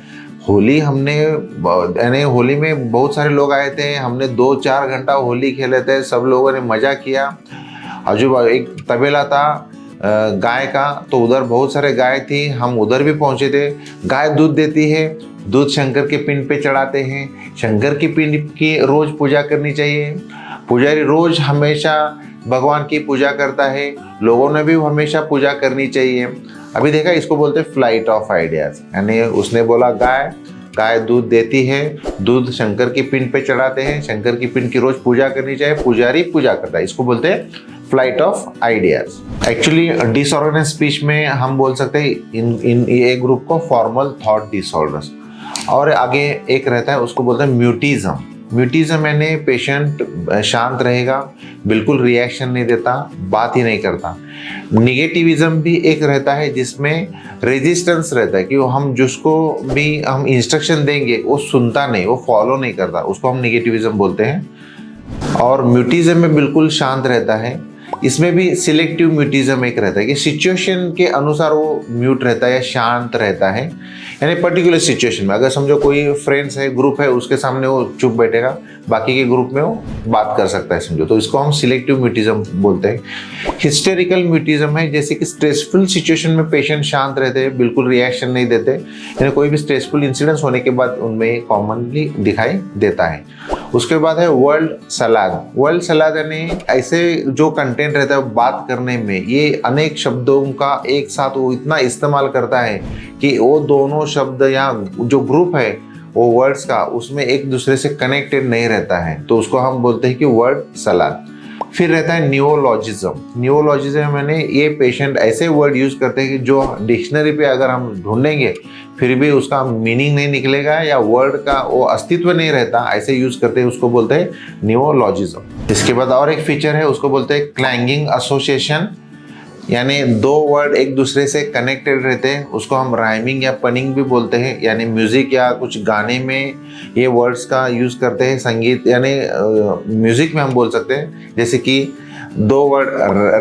होली हमने, यानी होली में बहुत सारे लोग आए थे, हमने 2-4 घंटा होली खेले थे, सब लोगों ने मजा किया। आजू एक तबेला था गाय का, तो उधर बहुत सारे गाय थी, हम उधर भी पहुंचे थे। गाय दूध देती है, दूध शंकर के पिंड पे चढ़ाते हैं, शंकर की पिंड की रोज पूजा करनी चाहिए। पुजारी रोज हमेशा भगवान की पूजा करता है, लोगों ने भी हमेशा पूजा करनी चाहिए। अभी देखा, इसको बोलते हैं फ्लाइट ऑफ आइडियाज, यानी उसने बोला गाय दूध देती है, दूध शंकर की पिंड पे चढ़ाते हैं, शंकर की पिंड की रोज पूजा करनी चाहिए, पुजारी पूजा करता है, इसको बोलते हैं flight of ideas. Actually disorganise speech में हम बोल सकते हैं इन एक ग्रुप को फॉर्मल थॉट डिसऑर्डर्स। और आगे एक रहता है, उसको बोलते हैं म्यूटिज्म। म्यूटिज्म यानी पेशेंट शांत रहेगा, बिल्कुल रिएक्शन नहीं देता, बात ही नहीं करता। निगेटिविज्म भी एक रहता है जिसमें रेजिस्टेंस रहता है कि हम जिसको भी हम इंस्ट्रक्शन देंगे वो सुनता नहीं, वो फॉलो नहीं करता, उसको हम निगेटिविज्म बोलते हैं। और म्यूटिज्म में बिल्कुल शांत रहता है। इसमें भी सिलेक्टिव म्यूटिज्म एक रहता है कि सिचुएशन के अनुसार वो म्यूट रहता है या शांत रहता है, यानी पर्टिकुलर सिचुएशन में अगर समझो कोई फ्रेंड्स है, ग्रुप है, उसके सामने वो चुप बैठेगा, बाकी के ग्रुप में वो बात कर सकता है समझो, तो इसको हम सिलेक्टिव म्यूटिज्म बोलते हैं। हिस्टेरिकल म्यूटिज्म है जैसे कि स्ट्रेसफुल सिचुएशन में पेशेंट शांत रहते हैं, बिल्कुल रिएक्शन नहीं देते, यानी कोई भी स्ट्रेसफुल इंसिडेंस होने के बाद उनमें कॉमनली दिखाई देता है। उसके बाद है वर्ल्ड सलाद। वर्ल्ड सलाद यानी ऐसे जो कंटेंट रहता है बात करने में, ये अनेक शब्दों का एक साथ वो इतना इस्तेमाल करता है कि वो दोनों शब्द या जो ग्रुप है वो वर्ड्स का उसमें एक दूसरे से कनेक्टेड नहीं रहता है, तो उसको हम बोलते हैं कि वर्ड सलाद। फिर रहता है नियोलॉजिज्म। नियोलॉजिज्म मैंने ये पेशेंट ऐसे वर्ड यूज करते हैं कि जो डिक्शनरी पे अगर हम ढूंढेंगे फिर भी उसका मीनिंग नहीं निकलेगा या वर्ड का वो अस्तित्व नहीं रहता, ऐसे यूज करते हैं, उसको बोलते हैं नियोलॉजिज्म। इसके बाद और एक फीचर है, उसको बोलते हैं क्लैंगिंग एसोसिएशन, यानी दो वर्ड एक दूसरे से कनेक्टेड रहते हैं, उसको हम राइमिंग या पनिंग भी बोलते हैं, यानी म्यूजिक या कुछ गाने में ये वर्ड्स का यूज करते हैं। संगीत यानी म्यूजिक में हम बोल सकते हैं, जैसे कि दो वर्ड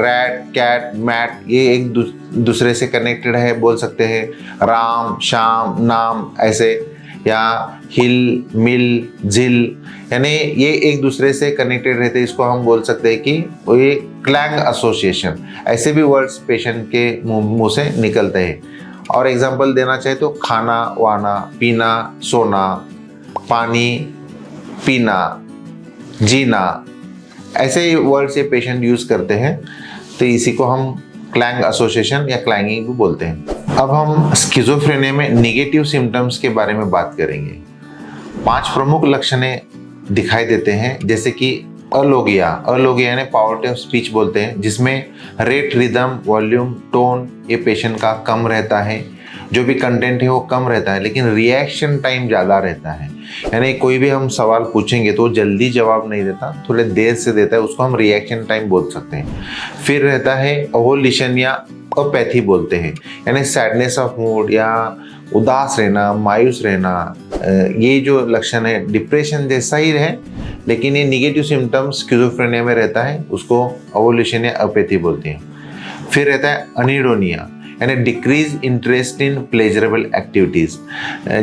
रैट, कैट, मैट, ये एक दूसरे से कनेक्टेड है, बोल सकते हैं राम, शाम, नाम ऐसे, या हिल, मिल, झिल, यानी ये एक दूसरे से कनेक्टेड रहते हैं, इसको हम बोल सकते हैं कि ये क्लैंग एसोसिएशन। ऐसे भी वर्ड्स पेशेंट के मुंह से निकलते हैं। और एग्जांपल देना चाहे तो खाना वाना, पीना सोना, पानी पीना, जीना, ऐसे वर्ड्स ये पेशेंट यूज करते हैं, तो इसी को हम क्लैंग एसोसिएशन या क्लैंगिंग भी बोलते हैं। अब हम स्किज़ोफ्रेनिया में नेगेटिव सिम्टम्स के बारे में बात करेंगे। 5 प्रमुख लक्षण दिखाई देते हैं, जैसे कि अलोगिया यानी पावर्टी ऑफ स्पीच बोलते हैं, जिसमें रेट, रिदम, वॉल्यूम, टोन ये पेशेंट का कम रहता है, जो भी कंटेंट है वो कम रहता है, लेकिन रिएक्शन टाइम ज़्यादा रहता है, यानी कोई भी हम सवाल पूछेंगे तो जल्दी जवाब नहीं देता, थोड़े देर से देता है, उसको हम रिएक्शन टाइम बोल सकते हैं। फिर रहता है अवोल्यूशन या अपैथी बोलते हैं, यानी सैडनेस ऑफ मूड या उदास रहना, मायूस रहना, ये जो लक्षण है डिप्रेशन जैसा ही है, लेकिन ये निगेटिव सिम्टम्स स्किज़ोफ्रेनिया में रहता है, उसको अवोल्यूशन या अपैथी बोलते हैं। फिर रहता है अनिडोनिया, यानी decrease interest in pleasurable activities,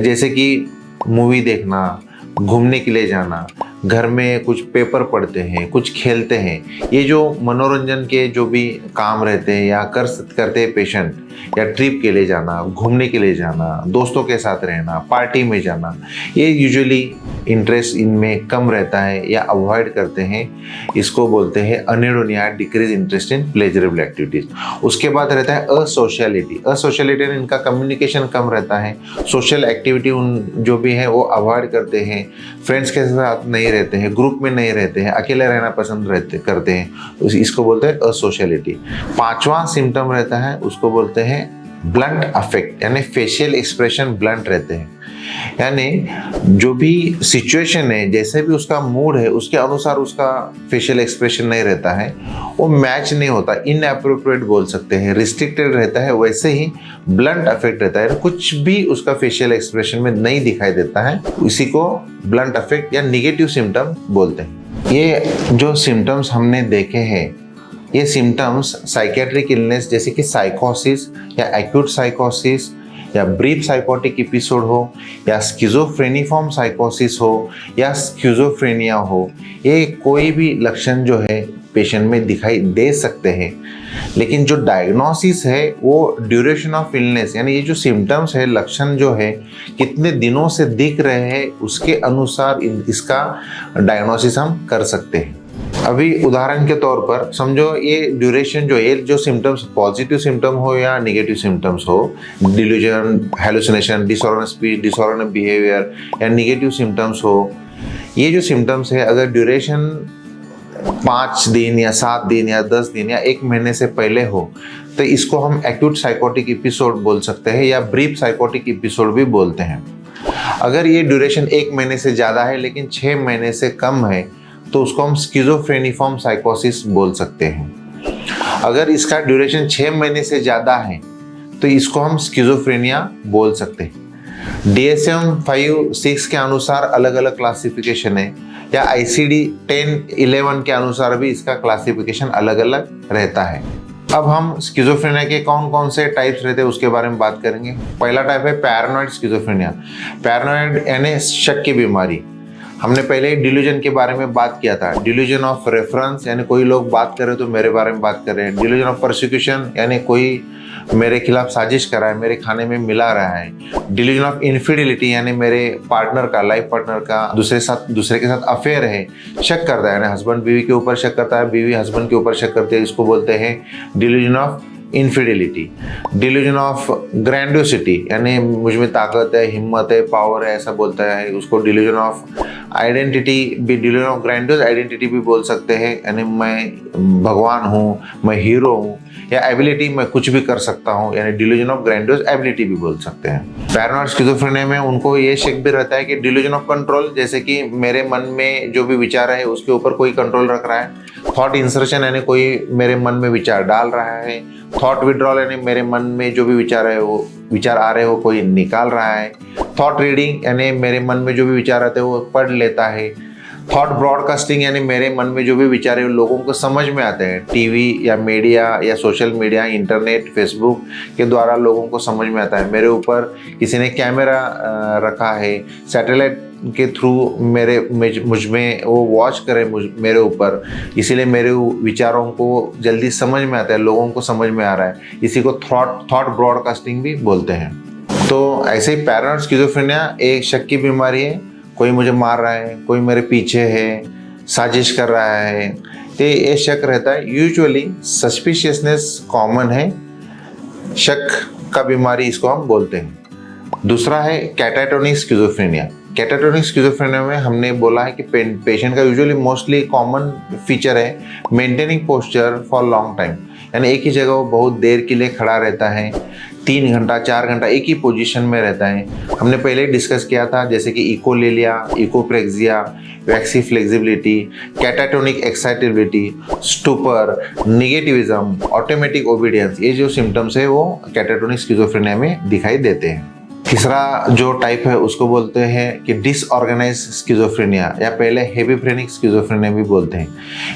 जैसे कि मूवी देखना, घूमने के लिए जाना, घर में कुछ पेपर पढ़ते हैं, कुछ खेलते हैं, ये जो मनोरंजन के जो भी काम रहते हैं या करते हैं पेशेंट, या ट्रिप के लिए जाना, घूमने के लिए जाना, दोस्तों के साथ रहना, पार्टी में जाना, ये यूजुअली इंटरेस्ट इनमें कम रहता है या अवॉइड करते हैं, इसको बोलते हैं anhedonia, decrease interest in pleasurable activities. उसके बाद रहता है असोशियलिटी, इनका कम्युनिकेशन कम रहता है, सोशल एक्टिविटी उन जो भी है वो अवॉइड करते हैं, फ्रेंड्स के साथ नहीं रहते हैं, ग्रुप में नहीं रहते हैं, अकेले रहना पसंद करते हैं, इसको बोलते हैं असोशियलिटी। 5वां सिम्टम रहता है, उसको बोलते हैं ब्लंट अफेक्ट यानी फेशियल एक्सप्रेशन ब्लंट रहते हैं, यानी जो भी सिचुएशन है, जैसे भी उसका मूड है, उसके अनुसार उसका फेशियल एक्सप्रेशन नहीं रहता है, वो मैच नहीं होता, इनएप्रोप्रिएट बोल सकते हैं, रिस्ट्रिक्टेड रहता है। वैसे ही ब्लंट अफेक्ट रहता है, कुछ भी उसका फेशियल एक्सप्रेशन में नहीं दिखाई देता है, इसी को ब्लंट अफेक्ट या निगेटिव सिम्टम बोलते हैं। ये जो सिम्टम्स हमने देखे हैं, ये सिम्टम्स साइकेट्रिक इलनेस जैसे कि साइकोसिस या एक्यूट साइकोसिस या ब्रीफ साइकोटिक एपिसोड हो या स्किज़ोफ्रेनिफॉर्म साइकोसिस हो या स्किज़ोफ्रेनिया हो, ये कोई भी लक्षण जो है पेशेंट में दिखाई दे सकते हैं। लेकिन जो डायग्नोसिस है वो ड्यूरेशन ऑफ इलनेस, यानी ये जो सिम्टम्स है, लक्षण जो है कितने दिनों से दिख रहे हैं, उसके अनुसार इसका डायग्नोसिस हम कर सकते हैं। अभी उदाहरण के तौर पर समझो, ये ड्यूरेशन जो है, जो सिम्टम्स पॉजिटिव सिम्टम हो या नेगेटिव सिम्टम्स हो, delusion, hallucination, disorder speech, disorder behaviour या नेगेटिव सिम्टम्स हो, ये जो सिम्टम्स है अगर ड्यूरेशन 5 दिन या 7 दिन या 10 दिन या 1 महीने से पहले हो तो इसको हम एक्यूट साइकोटिक एपिसोड बोल सकते हैं या ब्रीफ साइकोटिक एपिसोड भी बोलते हैं। अगर ये ड्यूरेशन 1 महीने से ज़्यादा है लेकिन 6 महीने से कम है तो उसको हम स्किज़ोफ्रेनिफॉर्म साइकोसिस बोल सकते हैं। अगर इसका ड्यूरेशन 6 महीने से ज़्यादा है तो इसको हम स्किज़ोफ्रेनिया बोल सकते हैं। DSM-5-6 के अनुसार अलग अलग क्लासिफिकेशन है या ICD-10-11 के अनुसार भी इसका क्लासिफिकेशन अलग अलग रहता है। अब हम स्किज़ोफ्रेनिया के कौन कौन से टाइप्स रहते हैं उसके बारे में बात करेंगे। पहला टाइप है पैरानॉइड स्किज़ोफ्रेनिया। पैरानॉइड यानी शक की बीमारी। हमने पहले डिल्यूजन के बारे में बात किया था। डिल्यूजन ऑफ रेफरेंस यानी कोई लोग बात कर रहे तो मेरे बारे में बात कर रहे हैं। डिल्यूजन ऑफ परसिक्यूशन यानी कोई मेरे खिलाफ साजिश कर रहा है, मेरे खाने में मिला रहा है। डिल्यूजन ऑफ इनफिडेलिटी यानी मेरे पार्टनर का, लाइफ पार्टनर का दूसरे के साथ अफेयर है, शक करता है, यानी हस्बैंड बीवी के ऊपर शक करता है, बीवी हस्बैंड के ऊपर शक करती है, इसको बोलते हैं delusion of infidelity. Delusion of grandiosity यानी मुझ में ताकत है, हिम्मत है, पावर है, ऐसा बोलता है, उसको डिल्यूजन ऑफ आइडेंटिटी भी, डिल्यूजन ऑफ ग्रैंडियोस आइडेंटिटी भी बोल सकते हैं, यानी मैं भगवान हूँ, मैं हीरो हूँ, या एबिलिटी मैं कुछ भी कर सकता हूँ, यानी डिल्यूजन ऑफ ग्रैंडियोस एबिलिटी भी बोल सकते हैं। पैरानॉइड स्किज़ोफ्रेनिया में उनको ये शक भी रहता है कि डिल्यूजन ऑफ कंट्रोल, जैसे कि मेरे मन में जो भी विचार है उसके ऊपर कोई कंट्रोल रख रहा है। थॉट इंसर्शन यानी कोई मेरे मन में विचार डाल रहा है। थॉट विड्रॉल यानी मेरे मन में जो भी विचार है वो विचार आ रहे हो कोई निकाल रहा है। थॉट रीडिंग यानी मेरे मन में जो भी विचार आते हैं वो पढ़ लेता है। थॉट ब्रॉडकास्टिंग यानी मेरे मन में जो भी विचार है लोगों को समझ में आते हैं, टीवी या मीडिया या सोशल मीडिया, इंटरनेट, फेसबुक के द्वारा लोगों को समझ में आता है। मेरे ऊपर किसी ने कैमरा रखा है, सैटेलाइट के थ्रू मुझ में वो वॉच करे मेरे ऊपर, इसीलिए मेरे विचारों को जल्दी समझ में आता है, लोगों को समझ में आ रहा है। इसी को थॉट ब्रॉडकास्टिंग भी बोलते हैं। तो ऐसे ही पैरानॉइड स्किज़ोफ्रेनिया एक शक की बीमारी है, कोई मुझे मार रहा है, कोई मेरे पीछे है, साजिश कर रहा है, तो ये शक रहता है। यूजुअली सस्पिशियसनेस कॉमन है, शक का बीमारी इसको हम बोलते हैं। दूसरा है कैटाटोनिक स्किज़ोफ्रेनिया। कैटाटोनिक स्किज़ोफ्रेनिया में हमने बोला है कि पेशेंट का यूजुअली मोस्टली कॉमन फीचर है maintaining posture for long time, यानी एक ही जगह वो बहुत देर के लिए खड़ा रहता है, 3 घंटा 4 घंटा एक ही पोजीशन में रहता है। हमने पहले डिस्कस किया था जैसे कि echolalia, echopraxia, waxy flexibility, catatonic excitability, stupor, negativism, automatic obedience, ये जो सिम्टम्स है वो कैटाटोनिक स्किज़ोफ्रेनिया में दिखाई देते हैं। तीसरा जो टाइप है उसको बोलते हैं कि डिसऑर्गेनाइज स्किज़ोफ्रेनिया या पहले हेबिफ्रेनिक स्किज़ोफ्रेनिया भी बोलते हैं।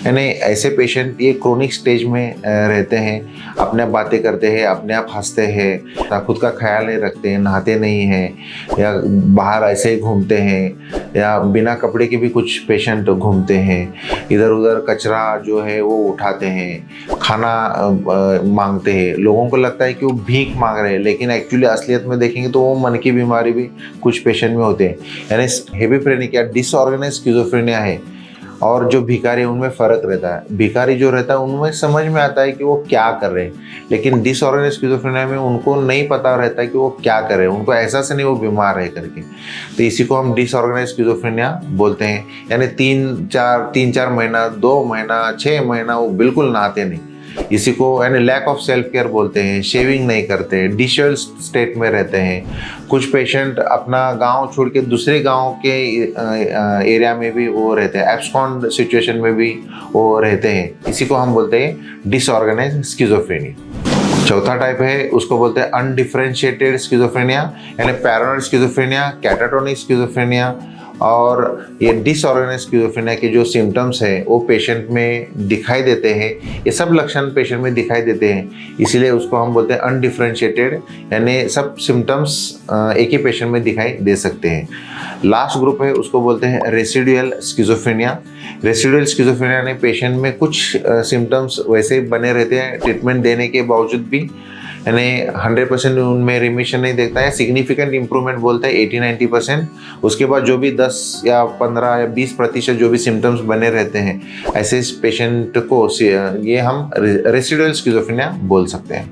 यानी ऐसे पेशेंट ये क्रोनिक स्टेज में रहते हैं, अपने आप बातें करते हैं, अपने आप हंसते हैं, खुद का ख्याल नहीं रखते हैं, नहाते नहीं हैं या बाहर ऐसे ही घूमते हैं, या बिना कपड़े के भी कुछ पेशेंट घूमते हैं, इधर उधर कचरा जो है वो उठाते हैं, खाना मांगते हैं। लोगों को लगता है कि वो भीख मांग रहे हैं, लेकिन एक्चुअली असलियत में देखेंगे तो वो मन की बीमारी भी कुछ पेशेंट में होते हैं। यानी हेबिफ्रेनिक या डिसऑर्गेनाइज स्किज़ोफ्रेनिया है और जो भिखारी है उनमें फ़र्क रहता है। भिखारी जो रहता है उनमें समझ में आता है कि वो क्या कर रहे हैं, लेकिन डिसऑर्गेनाइज स्किज़ोफ्रेनिया में उनको नहीं पता रहता है कि वो क्या कर रहे हैं, उनको एहसास नहीं वो बीमार है करके। तो इसी को हम डिसऑर्गेनाइज स्किज़ोफ्रेनिया बोलते हैं। यानी 3-4 महीना, 2 महीना, 6 महीना वो बिल्कुल नहाते नहीं, इसी को यानी लैक ऑफ सेल्फ केयर बोलते हैं, शेविंग नहीं करते, डिशेबल स्टेट में रहते हैं। कुछ पेशेंट अपना गांव छोड़ के दूसरे गांव के एरिया में भी वो रहते हैं, एब्सकॉन्ड सिचुएशन में भी वो रहते हैं। इसी को हम बोलते हैं डिसऑर्गेनाइज्ड स्किज़ोफ्रेनिया। चौथा टाइप है उसको बोलते हैं अनडिफरेंशिएटेड स्किज़ोफ्रेनिया, यानी पैरानॉइड स्किज़ोफ्रेनिया, कैटाटोनिक स्किज़ोफ्रेनिया। और ये डिसऑर्गेनाइज्ड स्किज़ोफ्रेनिया के जो सिम्टम्स हैं वो पेशेंट में दिखाई देते हैं, ये सब लक्षण पेशेंट में दिखाई देते हैं, इसीलिए उसको हम बोलते हैं अनडिफरेंशिएटेड, यानी सब सिम्टम्स एक ही पेशेंट में दिखाई दे सकते हैं। लास्ट ग्रुप है उसको बोलते हैं रेसिडुअल स्किज़ोफ्रेनिया। रेसिडुअल स्किज़ोफ्रेनिया यानी पेशेंट में कुछ सिम्टम्स वैसे बने रहते हैं ट्रीटमेंट देने के बावजूद भी, यानी 100% उनमें रिमिशन नहीं देखता है, सिग्निफिकेंट इंप्रूवमेंट बोलता है 80-90%। उसके बाद जो भी 10 या 15 या 20% जो भी सिम्टम्स बने रहते हैं, ऐसे पेशेंट को ये हम रेसिडुअल स्किज़ोफ्रेनिया बोल सकते हैं।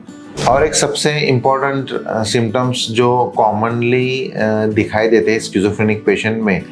और एक सबसे इम्पॉर्टेंट सिम्टम्स जो कॉमनली दिखाई देते हैं स्किज़ोफ्रेनिक पेशेंट में,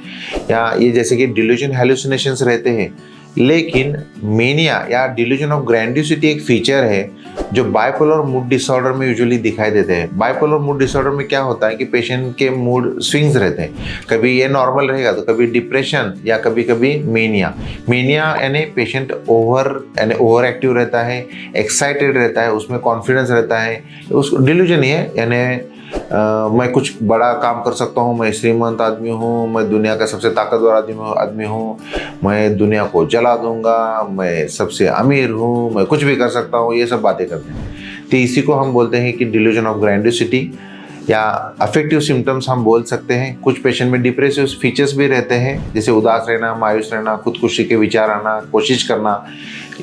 या ये जैसे कि डिल्यूजन हैलुसिनेशंस रहते हैं, लेकिन मेनिया या डिल्यूजन ऑफ ग्रैंडियोसिटी एक फीचर है जो बाइपोलर मूड डिसऑर्डर में यूजुअली दिखाई देते हैं। बाइपोलर मूड डिसऑर्डर में क्या होता है कि पेशेंट के मूड स्विंग्स रहते हैं, कभी ये नॉर्मल रहेगा तो कभी डिप्रेशन या कभी कभी मेनिया। मेनिया यानी पेशेंट ओवर एक्टिव रहता है, एक्साइटेड रहता है, उसमें कॉन्फिडेंस रहता है, उसको डिल्यूजन ही है, यानी मैं कुछ बड़ा काम कर सकता हूँ, मैं श्रीमंत आदमी हूँ, मैं दुनिया का सबसे ताकतवर आदमी हूँ, मैं दुनिया को जला दूंगा, मैं सबसे अमीर हूँ, मैं कुछ भी कर सकता हूँ, ये सब बातें करते हैं। तो इसी को हम बोलते हैं कि डिल्यूजन ऑफ ग्रैंडियोसिटी या अफेक्टिव सिम्टम्स हम बोल सकते हैं। कुछ पेशेंट में डिप्रेसिव फीचर्स भी रहते हैं, जैसे उदास रहना, मायूस रहना, खुदकुशी के विचार आना, कोशिश करना,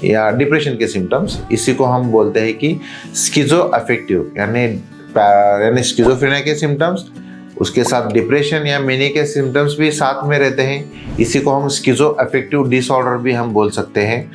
या डिप्रेशन के सिम्टम्स। इसी को हम बोलते हैं कि स्किज़ो अफेक्टिव, यानी स्किज़ोफ्रेनिया के सिम्टम्स, उसके साथ डिप्रेशन या मेनिया के सिम्टम्स भी साथ में रहते हैं। इसी को हम स्किज़ो अफेक्टिव डिसऑर्डर भी हम बोल सकते हैं।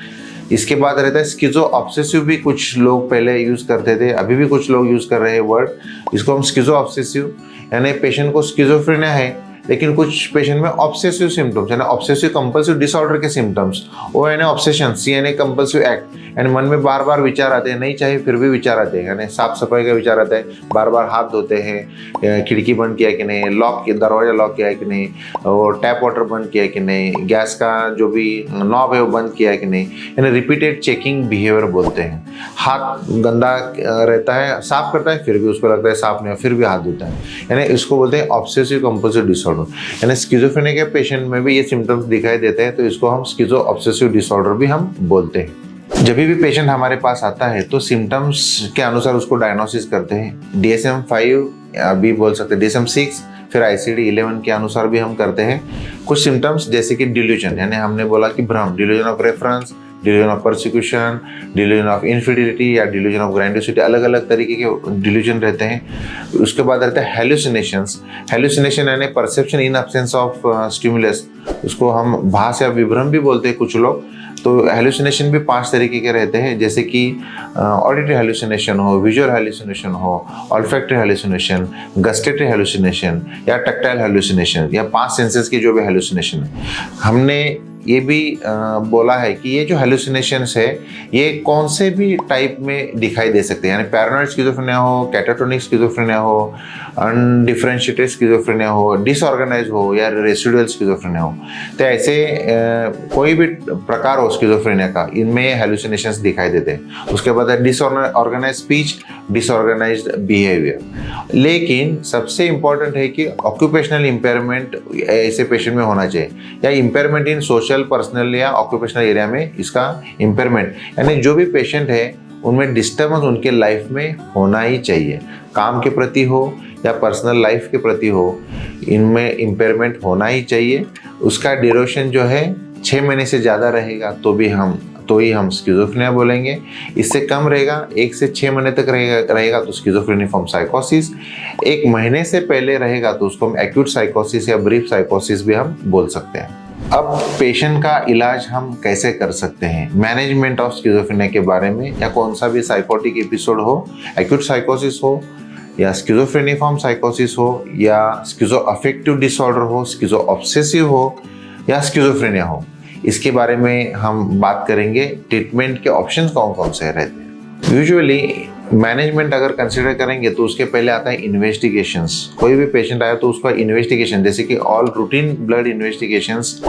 इसके बाद रहता है स्किज़ो ऑब्सेसिव, भी कुछ लोग पहले यूज़ करते थे, अभी भी कुछ लोग यूज़ कर रहे हैं वर्ड। इसको हम स्किज़ो ऑब्सेसिव, यानी पेशेंट को स्किज़ोफ्रेनिया है लेकिन कुछ पेशेंट में ऑब्सेसिव सिम्टम्स, यानी ऑब्सेसिव कंपल्सिव डिसऑर्डर के सिम्टम्स, वो यानी ऑब्सेशन, सी यानी कंपल्सिव एक्ट, यानी मन में बार बार विचार आते हैं, नहीं चाहिए फिर भी विचार आते हैं, यानी साफ सफाई का विचार आता है, बार बार हाथ धोते हैं, खिड़की बंद किया कि नहीं, दरवाजा लॉक किया है कि नहीं, और टैप वाटर बंद किया है कि नहीं, गैस का जो भी नॉब है वो बंद किया है कि नहीं, यानी रिपीटेड चेकिंग बिहेवियर बोलते हैं। हाथ गंदा रहता है, साफ करता है फिर भी उसको लगता है साफ नहीं, फिर भी हाथ धोता है, यानी इसको बोलते हैं ऑब्सेसिव कंपल्सिव डिसऑर्डर। यानी स्किज़ोफ्रेनिया के पेशेंट में भी ये सिम्टम्स दिखाई देते हैं, तो इसको हम स्किज़ो ऑब्सेसिव डिसऑर्डर भी हम बोलते हैं। जब भी पेशेंट हमारे पास आता है तो सिम्टम्स के अनुसार उसको डायग्नोसिस करते हैं। DSM-5 भी बोल सकते हैं, DSM-6, फिर ICD-11 के अनुसार भी हम करते हैं। कुछ सिम्टम्स जैसे कि डिल्यूजन, यानी हमने बोला कि भ्रम, delusion of reference, delusion of persecution, delusion of infidelity या डिल्यूजन ऑफ ग्रैंडियोसिटी, अलग अलग तरीके के डिल्यूजन रहते हैं। उसके बाद रहता है हेलुसिनेशंस। हेलुसिनेशन यानी perception in absence of stimulus, उसको हम भास या विभ्रम भी बोलते हैं कुछ लोग। तो हेलुसिनेशन भी 5 तरीके के रहते हैं, जैसे कि ऑडिटरी हेलुसिनेशन हो, विजुअल हेलुसिनेशन हो, ऑल्फैक्टरी हेलुसिनेशन, गस्टेटरी हेलुसिनेशन या टैक्टाइल हेलुसिनेशन, या 5 सेंसेस की जो भी हेलुसिनेशन है। हमने ये भी बोला है कि ये जो हेलुसिनेशंस है ये कौन से भी टाइप में दिखाई दे सकते हैं, यानी पैरानॉइड स्किज़ोफ्रेनिया हो, कैटाटोनिक स्किज़ोफ्रेनिया हो, अनडिफरेंशिएटेड स्किज़ोफ्रेनिया हो, डिसऑर्गेनाइज हो या रेसिडुअल स्किज़ोफ्रेनिया हो। तो ऐसे कोई भी प्रकार हो स्किज़ोफ्रेनिया का, इनमें हेलुसिनेशंस दिखाई देते हैं। उसके बाद है डिसऑर्गेनाइज स्पीच, डिसऑर्गेनाइज्ड बिहेवियर। लेकिन सबसे इम्पॉर्टेंट है कि ऑक्यूपेशनल इम्पेयरमेंट ऐसे पेशेंट में होना चाहिए, या इम्पेयरमेंट इन सोशल, पर्सनल या ऑक्यूपेशनल एरिया में इसका इम्पेयरमेंट, यानी जो भी पेशेंट है उनमें डिस्टर्बेंस उनके लाइफ में होना ही चाहिए, काम के प्रति हो या पर्सनल लाइफ के प्रति हो, इनमें इम्पेयरमेंट होना ही चाहिए। उसका ड्यूरेशन जो है 6 महीने से ज़्यादा रहेगा तो ही हम स्किज़ोफ्रेनिया बोलेंगे। इससे कम रहेगा, 1 से 6 महीने तक रहेगा तो स्किज़ोफ्रेनिफॉर्म साइकोसिस। 1 महीने से पहले रहेगा तो उसको हम एक्यूट साइकोसिस या ब्रीफ साइकोसिस भी हम बोल सकते हैं। अब पेशेंट का इलाज हम कैसे कर सकते हैं, मैनेजमेंट ऑफ स्किज़ोफ्रेनिया के बारे में, या कौन सा भी साइकोटिक एपिसोड हो, एक्यूट साइकोसिस हो या स्किज़ोफ्रेनिफॉर्म साइकोसिस हो या स्किज़ो अफेक्टिव डिसऑर्डर हो, स्किज़ो ऑब्सेसिव हो या स्किज़ोफ्रेनिया हो, इसके बारे में हम बात करेंगे। ट्रीटमेंट के ऑप्शंस कौन कौन से रहते हैं। यूजुअली मैनेजमेंट अगर कंसिडर करेंगे तो उसके पहले आता है इन्वेस्टिगेशंस। कोई भी पेशेंट आया तो उसका इन्वेस्टिगेशन, जैसे कि all routine blood investigations,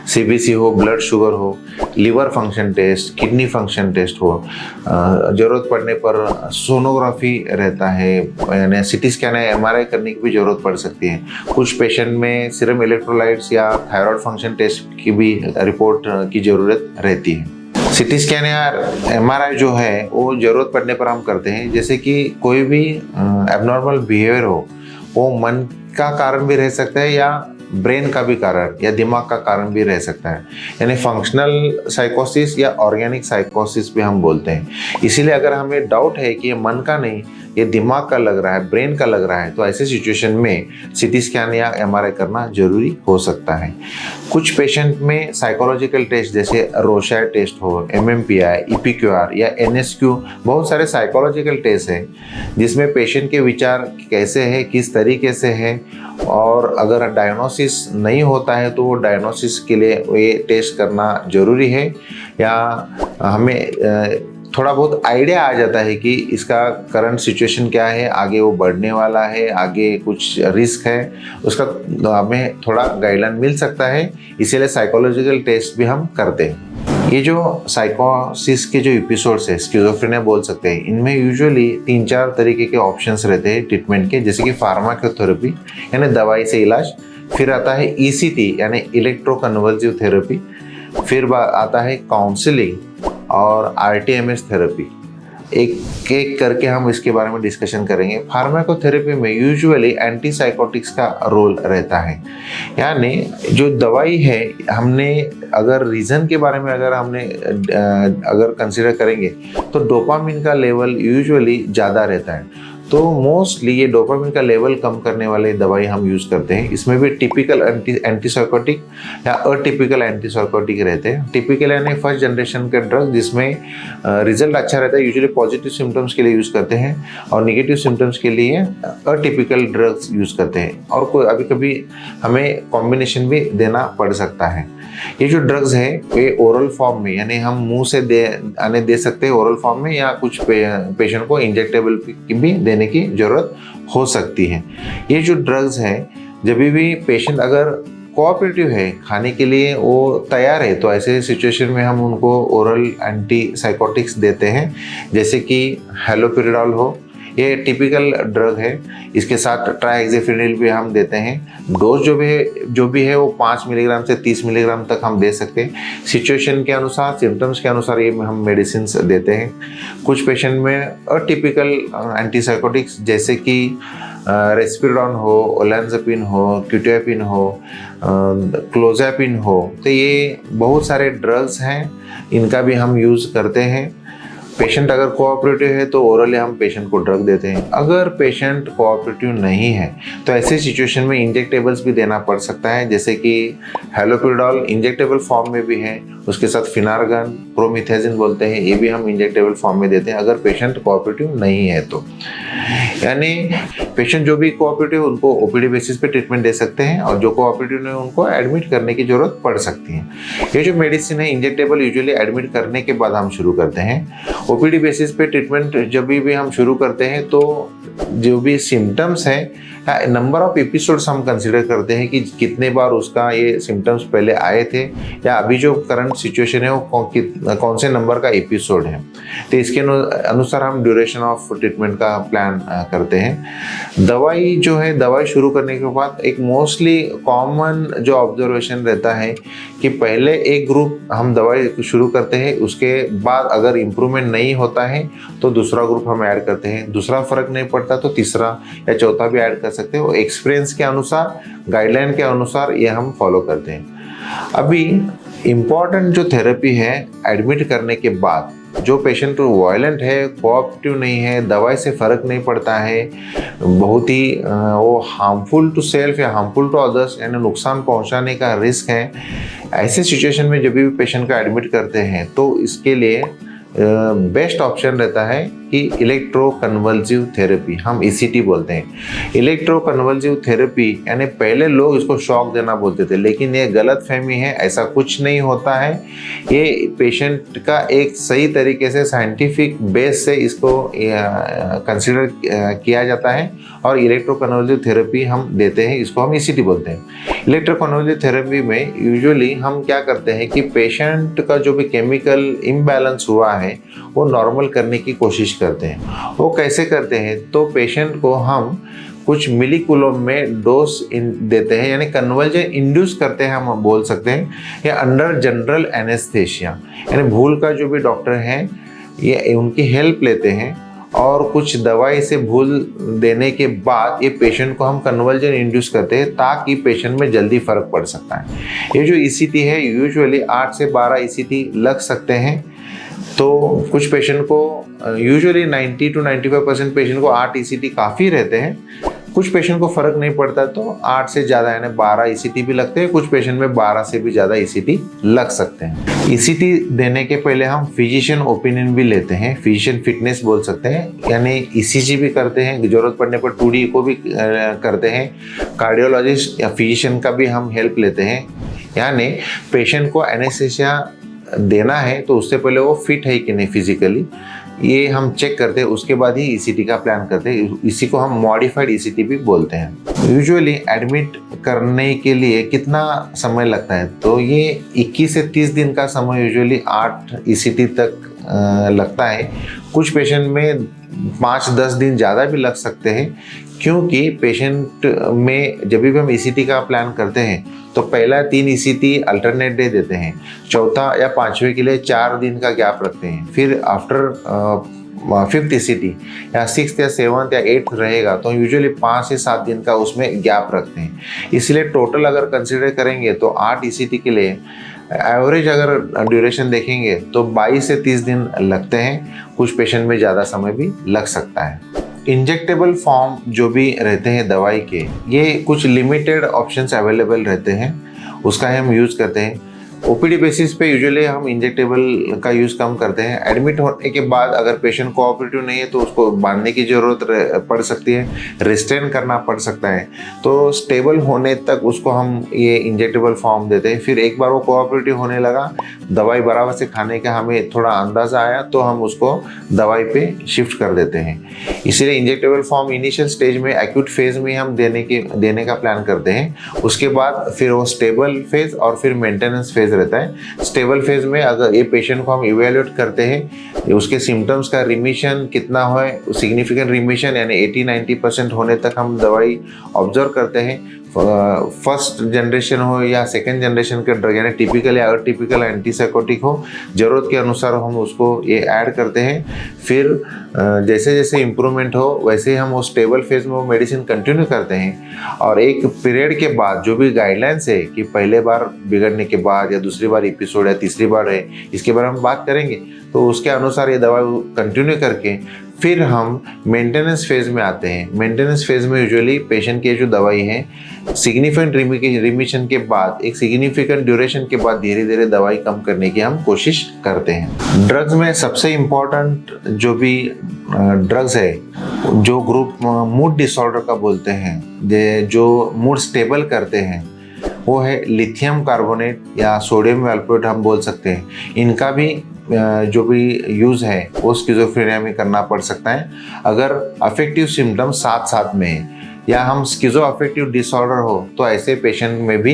CBC हो, ब्लड शुगर हो, liver function test, kidney function test हो, जरूरत पड़ने पर सोनोग्राफी रहता है, यानी सिटी स्कैन या एमआरआई करने की भी जरूरत पड़ सकती है। कुछ पेशेंट में सीरम इलेक्ट्रोलाइट्स या थायराइड फंक्शन टेस्ट की भी रिपोर्ट की जरूरत रहती है। सिटी स्कैन या एमआरआई जो है वो जरूरत पड़ने पर हम करते हैं। जैसे कि कोई भी एबनॉर्मल बिहेवियर हो, वो मन का कारण भी रह सकता है या ब्रेन का भी कारण या दिमाग का कारण भी रह सकता है, यानी फंक्शनल साइकोसिस या ऑर्गेनिक साइकोसिस भी हम बोलते हैं। इसीलिए अगर हमें डाउट है कि ये मन का नहीं, ये दिमाग का लग रहा है, ब्रेन का लग रहा है, तो ऐसे सिचुएशन में सिटी स्कैन या एमआरआई करना जरूरी हो सकता है। कुछ पेशेंट में साइकोलॉजिकल टेस्ट जैसे रोशाई टेस्ट हो, एमएमपीआई, ईपीक्यूआर या एनएसक्यू, बहुत सारे साइकोलॉजिकल टेस्ट हैं जिसमें पेशेंट के विचार कैसे है, किस तरीके से है, और अगर डायग्नोसिस नहीं होता है तो वो डायग्नोसिस के लिए ये टेस्ट करना जरूरी है। या हमें थोड़ा बहुत आइडिया आ जाता है कि इसका करंट सिचुएशन क्या है, आगे वो बढ़ने वाला है, आगे कुछ रिस्क है, उसका हमें थोड़ा गाइडलाइन मिल सकता है। इसीलिए साइकोलॉजिकल टेस्ट भी हम करते हैं। ये जो साइकोसिस के जो एपिसोड्स है, स्किज़ोफ्रेनिया बोल सकते हैं, इनमें यूजुअली 3-4 तरीके के ऑप्शंस रहते हैं ट्रीटमेंट के, जैसे कि फार्माकोथेरेपी यानी दवाई से इलाज, फिर आता है ईसीटी यानी इलेक्ट्रोकन्वल्सिव थेरेपी, फिर आता है काउंसलिंग और आरटीएमएस थेरेपी। एक एक करके हम इसके बारे में डिस्कशन करेंगे। फार्माकोथेरेपी में यूजुअली एंटीसाइकोटिक्स का रोल रहता है, यानी जो दवाई है, हमने अगर रीज़न के बारे में अगर कंसिडर करेंगे तो डोपामिन का लेवल यूजुअली ज़्यादा रहता है, तो मोस्टली ये डोपामिन का लेवल कम करने वाले दवाई हम यूज़ करते हैं। इसमें भी टिपिकल एंटीसाइकोटिक या अटिपिकल एंटीसाइकोटिक रहते हैं। टिपिकल यानी फर्स्ट जनरेशन के ड्रग जिसमें रिजल्ट अच्छा रहता है, यूजुअली पॉजिटिव सिम्टम्स के लिए यूज़ करते हैं, और निगेटिव सिम्टम्स के लिए अटिपिकल ड्रग्स यूज़ करते हैं, और कोई अभी कभी हमें कॉम्बिनेशन भी देना पड़ सकता है। ये जो ड्रग्स है ये ओरल फॉर्म में, यानी हम मुंह से दे सकते हैं ओरल फॉर्म में, या कुछ पेशेंट को इंजेक्टेबल भी देने की जरूरत हो सकती है। ये जो ड्रग्स है, जब भी पेशेंट अगर कोऑपरेटिव है, खाने के लिए वो तैयार है, तो ऐसे सिचुएशन में हम उनको ओरल एंटीसाइकोटिक्स देते हैं, जैसे कि हैलोपेरिडोल हो, ये टिपिकल ड्रग है। इसके साथ ट्राइहेक्साफेनिल भी हम देते हैं। डोज जो भी है वो 5 मिलीग्राम से 30 मिलीग्राम तक हम दे सकते हैं। सिचुएशन के अनुसार, सिम्टम्स के अनुसार ये हम मेडिसिन देते हैं। कुछ पेशेंट में अटिपिकल एंटीसाइकोटिक्स जैसे कि रेस्पिरोडोन हो, ओलैंज़ापिन हो, क्यूटियापिन हो, क्लोज़ापिन हो, तो ये बहुत सारे ड्रग्स हैं, इनका भी हम यूज़ करते हैं। पेशेंट अगर कोऑपरेटिव है तो ओरली हम पेशेंट को ड्रग देते हैं। अगर पेशेंट कोऑपरेटिव नहीं है तो ऐसे सिचुएशन में इंजेक्टेबल्स भी देना पड़ सकता है, जैसे कि हैलोपेरिडोल इंजेक्टेबल फॉर्म में भी है, उसके साथ फिनार्गन, प्रोमिथाज़िन बोलते हैं, ये भी हम इंजेक्टेबल फॉर्म में देते हैं अगर पेशेंट कोऑपरेटिव नहीं है तो। यानी पेशेंट जो भी कोऑपरेटिव उनको ओपीडी बेसिस पे ट्रीटमेंट दे सकते हैं, और जो कोऑपरेटिव नहीं उनको एडमिट करने की जरूरत पड़ सकती है। ये जो मेडिसिन है इंजेक्टेबल यूजुअली एडमिट करने के बाद हम शुरू करते हैं। ओपीडी बेसिस पे ट्रीटमेंट जब भी हम शुरू करते हैं तो जो भी सिम्टम्स हैं, नंबर ऑफ एपिसोड्स हम कंसिडर करते हैं कि कितने बार उसका ये सिम्टम्स पहले आए थे, या अभी जो करंट सिचुएशन है वो कौन से नंबर का एपिसोड है, तो इसके अनुसार हम ड्यूरेशन ऑफ ट्रीटमेंट का प्लान करते हैं। दवाई जो है, दवाई शुरू करने के बाद एक मोस्टली कॉमन जो ऑब्जर्वेशन रहता है कि पहले एक ग्रुप हम दवाई शुरू करते हैं, उसके बाद अगर इम्प्रूवमेंट नहीं होता है तो दूसरा ग्रुप हम ऐड करते हैं, दूसरा फर्क नहीं पड़ता तो तीसरा या चौथा भी ऐड कर सकते हैं। वो एक्सपीरियंस के अनुसार, गाइडलाइन के अनुसार ये हम फॉलो करते हैं। अभी इम्पॉर्टेंट जो थेरेपी है एडमिट करने के बाद, जो पेशेंट वायलेंट है, कोऑपरेटिव नहीं है, दवाई से फ़र्क नहीं पड़ता है, बहुत ही वो हार्मफुल टू सेल्फ या हार्मफुल टू अदर्स यानी नुकसान पहुंचाने का रिस्क है, ऐसे सिचुएशन में जब भी पेशेंट का एडमिट करते हैं तो इसके लिए बेस्ट ऑप्शन रहता है कि इलेक्ट्रोकन्वल्सिव थेरेपी, हम ईसीटी बोलते हैं। इलेक्ट्रोकन्वल्सिव थेरेपी यानी पहले लोग इसको शॉक देना बोलते थे, लेकिन ये गलत फहमी है, ऐसा कुछ नहीं होता है। ये पेशेंट का एक सही तरीके से साइंटिफिक बेस से इसको कंसिडर किया जाता है और इलेक्ट्रोकन्वल्सिव थेरेपी हम देते हैं, इसको हम ईसीटी बोलते हैं। इलेक्ट्रोकन्वल्सिव थेरेपी में यूजुअली हम क्या करते हैं कि पेशेंट का जो भी केमिकल इम्बैलेंस हुआ है वो नॉर्मल करने की कोशिश करते हैं। वो कैसे करते हैं, तो पेशेंट को हम कुछ मिलीकुलम में डोज देते हैं, यानी कन्वर्जन इंड्यूस करते हैं, हम बोल सकते हैं, या अंडर जनरल एनेस्थेशिया, यानी भूल का जो भी डॉक्टर हैं ये उनकी हेल्प लेते हैं और कुछ दवाई से भूल देने के बाद ये पेशेंट को हम कन्वर्जन इंड्यूस करते हैं ताकि पेशेंट में जल्दी फर्क पड़ सकता है। ये जो ईसीटी है यूजुअली 8 से 12 ईसीटी लग सकते हैं। तो कुछ पेशेंट को यूजुअली 90 to 95% पेशेंट को 8 ईसीटी काफ़ी रहते हैं। कुछ पेशेंट को फर्क नहीं पड़ता तो 8 से ज़्यादा यानी 12 ईसीटी भी लगते हैं। कुछ पेशेंट में 12 से भी ज़्यादा ईसीटी लग सकते हैं। ईसीटी देने के पहले हम फिजिशियन ओपिनियन भी लेते हैं, फिजिशियन फिटनेस बोल सकते हैं, यानी ईसीजी भी करते हैं, जरूरत पड़ने पर 2D को भी करते हैं। कार्डियोलॉजिस्ट या फिजिशियन का भी हम हेल्प लेते हैं, यानी पेशेंट को एनेस्थेसिया देना है तो उससे पहले वो फिट है कि नहीं फिजिकली, ये हम चेक करते हैं, उसके बाद ही ईसीटी का प्लान करते हैं। इसी को हम मॉडिफाइड ईसीटी भी बोलते हैं। यूजुअली एडमिट करने के लिए कितना समय लगता है, तो ये 21 से 30 दिन का समय यूजुअली 8 ईसीटी तक लगता है। कुछ पेशेंट में 5-10 दिन ज़्यादा भी लग सकते हैं, क्योंकि पेशेंट में जब भी हम ईसीटी का प्लान करते हैं तो पहला 3 ईसीटी अल्टरनेट डे देते हैं, चौथा या 5वें के लिए 4 दिन का गैप रखते हैं। फिर आफ्टर 5th ईसीटी या 6th या 7th या 8th रहेगा तो यूजुअली 5 से 7 दिन का उसमें गैप रखते हैं। इसलिए टोटल अगर कंसिडर करेंगे तो 8 ईसीटी के लिए एवरेज अगर ड्यूरेशन देखेंगे तो 22 से 30 दिन लगते हैं। कुछ पेशेंट में ज़्यादा समय भी लग सकता है। इंजेक्टेबल फॉर्म जो भी रहते हैं दवाई के, ये कुछ लिमिटेड ऑप्शंस अवेलेबल रहते हैं, उसका हम यूज़ करते हैं। ओपीडी बेसिस पे यूजुअली हम इंजेक्टेबल का यूज़ कम करते हैं। एडमिट होने के बाद अगर पेशेंट कोऑपरेटिव नहीं है तो उसको बांधने की ज़रूरत पड़ सकती है, रिस्ट्रेन करना पड़ सकता है। तो स्टेबल होने तक उसको हम ये इंजेक्टेबल फॉर्म देते हैं। फिर एक बार वो कोऑपरेटिव होने लगा, दवाई बराबर से खाने का हमें थोड़ा अंदाज़ा आया तो हम उसको दवाई पे शिफ्ट कर देते हैं। इसीलिए इंजेक्टेबल फॉर्म इनिशियल स्टेज में एक्यूट फेज में हम देने का प्लान करते हैं। उसके बाद फिर वो स्टेबल फेज और फिर मेंटेनेंस फेज रहता है। स्टेबल फेज में अगर ये पेशेंट को हम इवेल्युएट करते हैं, उसके सिम्टम्स का रिमिशन कितना है, सिग्निफिकेंट रिमिशन यानी 80-90% होने तक हम दवाई ऑब्जर्व करते हैं। फर्स्ट जनरेशन हो या सेकेंड जनरेशन के ड्रग यानी टिपिकल या अटिपिकल एंटीसाइकोटिक हो, ज़रूरत के अनुसार हम उसको ये ऐड करते हैं। फिर जैसे जैसे इम्प्रूवमेंट हो वैसे हम वो स्टेबल फेज में वो मेडिसिन कंटिन्यू करते हैं। और एक पीरियड के बाद जो भी गाइडलाइंस है कि पहले बार बिगड़ने के बाद या दूसरी बार एपिसोड या तीसरी बार है, इसके बारे में बात करेंगे, तो उसके अनुसार ये दवा कंटिन्यू करके फिर हम मेंटेनेंस फेज में आते हैं। मेंटेनेंस फेज में यूजुअली पेशेंट की जो दवाई है सिग्निफिकेंट रिमिशन के बाद, एक सिग्निफिकेंट ड्यूरेशन के बाद धीरे धीरे दवाई कम करने की हम कोशिश करते हैं। ड्रग्स में सबसे इम्पोर्टेंट जो भी ड्रग्स है, जो ग्रुप मूड डिसऑर्डर का बोलते हैं, जो मूड स्टेबल करते हैं, वो है लिथियम कार्बोनेट या सोडियम वैल्प्रोएट हम बोल सकते हैं। इनका भी जो भी यूज़ है वो स्किज़ोफ्रेनिया में करना पड़ सकता है अगर अफेक्टिव सिम्टम साथ साथ में है, या हम स्किज़ो अफेक्टिव डिसऑर्डर हो तो ऐसे पेशेंट में भी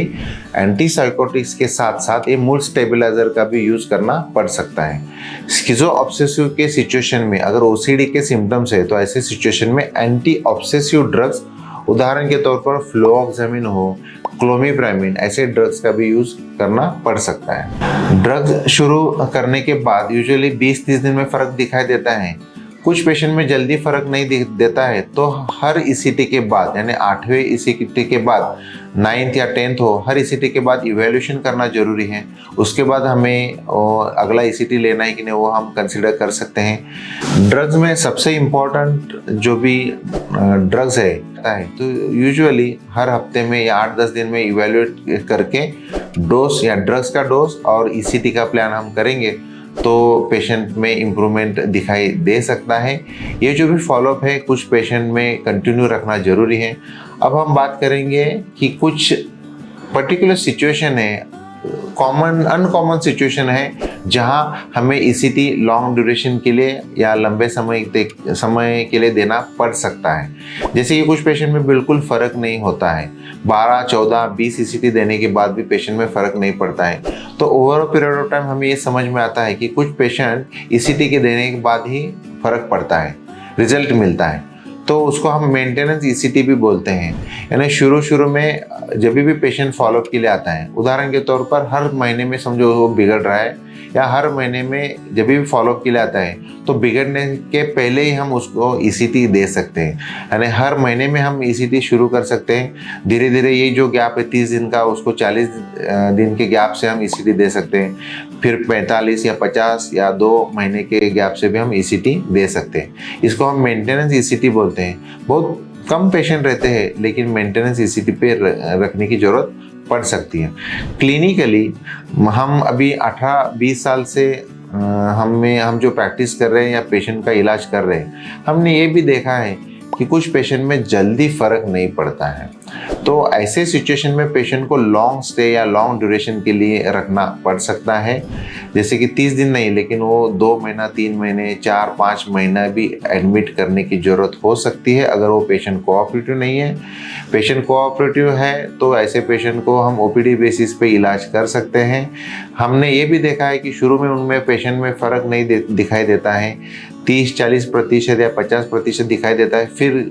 एंटीसाइकोटिक्स के साथ साथ ये मूड स्टेबलाइजर का भी यूज़ करना पड़ सकता है। स्किज़ो ऑब्सेसिव के सिचुएशन में अगर ओसीडी के सिम्टम्स है तो ऐसे सिचुएशन में एंटी ऑब्सेसिव ड्रग्स, उदाहरण के तौर पर फ्लोक्सामिन हो, क्लोमिप्रामिन, ऐसे ड्रग्स का भी यूज़ करना पड़ सकता है। ड्रग्स शुरू करने के बाद यूजुअली 20-30 दिन में फ़र्क दिखाई देता है। कुछ पेशेंट में जल्दी फर्क नहीं देता है तो हर ईसीटी के बाद यानी 8वें ईसीटी के बाद 9th या 10th हो, हर ईसीटी के बाद इवैल्यूएशन करना जरूरी है। उसके बाद हमें अगला ईसीटी लेना है कि नहीं वो हम कंसिडर कर सकते हैं। ड्रग्स में सबसे इम्पोर्टेंट जो भी ड्रग्स है तो यूजुअली हर हफ्ते में या 8-10 दिन में इवैल्यूएट करके डोज या ड्रग्स का डोज और ईसीटी का प्लान हम करेंगे तो पेशेंट में इम्प्रूवमेंट दिखाई दे सकता है। ये जो भी फॉलोअप है कुछ पेशेंट में कंटिन्यू रखना जरूरी है। अब हम बात करेंगे कि कुछ पर्टिकुलर सिचुएशन है, कॉमन अनकॉमन सिचुएशन है जहां हमें ईसीटी लॉन्ग ड्यूरेशन के लिए या लंबे समय के लिए देना पड़ सकता है। जैसे कि कुछ पेशेंट में बिल्कुल फर्क नहीं होता है, 12, 14, 20 ईसीटी देने के बाद भी पेशेंट में फर्क नहीं पड़ता है। तो ओवर पीरियड ऑफ टाइम हमें ये समझ में आता है कि कुछ पेशेंट ईसीटी के देने के बाद ही फर्क पड़ता है, रिजल्ट मिलता है, तो उसको हम मेंटेनेंस ईसीटी भी बोलते हैं। यानी शुरू में जब भी पेशेंट फॉलोअप के लिए आता है, उदाहरण के तौर पर हर महीने में समझो वो बिगड़ रहा है, या हर महीने में जब भी फॉलोअप के लिए आता है तो बिगड़ने के पहले ही हम उसको ईसीटी दे सकते हैं। यानी हर महीने में हम ईसीटी शुरू कर सकते हैं। धीरे धीरे ये जो गैप है 30 दिन का, उसको 40 दिन के गैप से हम ईसीटी दे सकते हैं। फिर 45 या 50 या 2 महीने के गैप से भी हम ईसीटी दे सकते हैं। इसको हम मेंटेनेंस ईसीटी बोलते हैं। बहुत कम पेशेंट रहते हैं लेकिन मेंटेनेंस ईसीटी पे रखने की जरूरत पड़ सकती है। क्लिनिकली हम अभी 18-20 साल से हम जो प्रैक्टिस कर रहे हैं या पेशेंट का इलाज कर रहे हैं, हमने ये भी देखा है कि कुछ पेशेंट में जल्दी फर्क नहीं पड़ता है। तो ऐसे सिचुएशन में पेशेंट को लॉन्ग स्टे या लॉन्ग ड्यूरेशन के लिए रखना पड़ सकता है। जैसे कि 30 दिन नहीं, लेकिन वो 2 महीना, 3 महीने, 4-5 महीना भी एडमिट करने की ज़रूरत हो सकती है अगर वो पेशेंट कोऑपरेटिव नहीं है। पेशेंट कोऑपरेटिव है तो ऐसे पेशेंट को हम ओपीडी बेसिस पे इलाज कर सकते हैं। हमने ये भी देखा है कि शुरू में उनमें पेशेंट में फ़र्क नहीं दिखाई देता है, 30-40% या 50% दिखाई देता है। फिर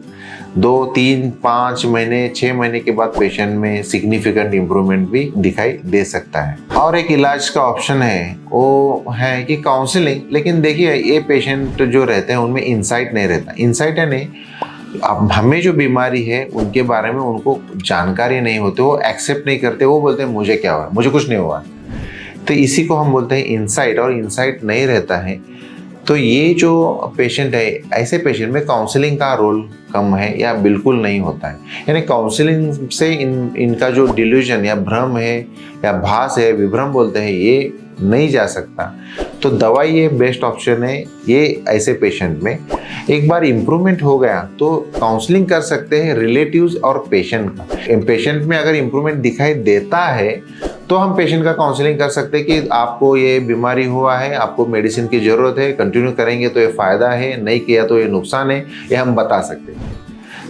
2, 3, 5 महीने, 6 महीने के बाद पेशेंट में सिग्निफिकेंट इम्प्रूवमेंट भी दिखाई दे सकता है। और एक इलाज का ऑप्शन है वो है कि काउंसलिंग। लेकिन देखिए ये पेशेंट जो रहते हैं उनमें इंसाइट नहीं रहता। इंसाइट है नहीं, अब हमें जो बीमारी है उनके बारे में उनको जानकारी नहीं होती, वो एक्सेप्ट नहीं करते, वो बोलते हैं मुझे क्या हुआ, मुझे कुछ नहीं हुआ। तो इसी को हम बोलते हैं इंसाइट। और इंसाइट नहीं रहता है तो ये जो पेशेंट है, ऐसे पेशेंट में काउंसलिंग का रोल कम है या बिल्कुल नहीं होता है। यानी काउंसलिंग से इनका जो डिल्यूजन या भ्रम है या भास है, विभ्रम बोलते हैं, ये नहीं जा सकता। तो दवाई ये बेस्ट ऑप्शन है ये ऐसे पेशेंट में। एक बार इम्प्रूवमेंट हो गया तो काउंसलिंग कर सकते हैं रिलेटिव्स और पेशेंट का। पेशेंट में अगर इम्प्रूवमेंट दिखाई देता है तो हम पेशेंट का काउंसलिंग कर सकते हैं कि आपको ये बीमारी हुआ है, आपको मेडिसिन की ज़रूरत है, कंटिन्यू करेंगे तो ये फ़ायदा है, नहीं किया तो ये नुकसान है, ये हम बता सकते हैं।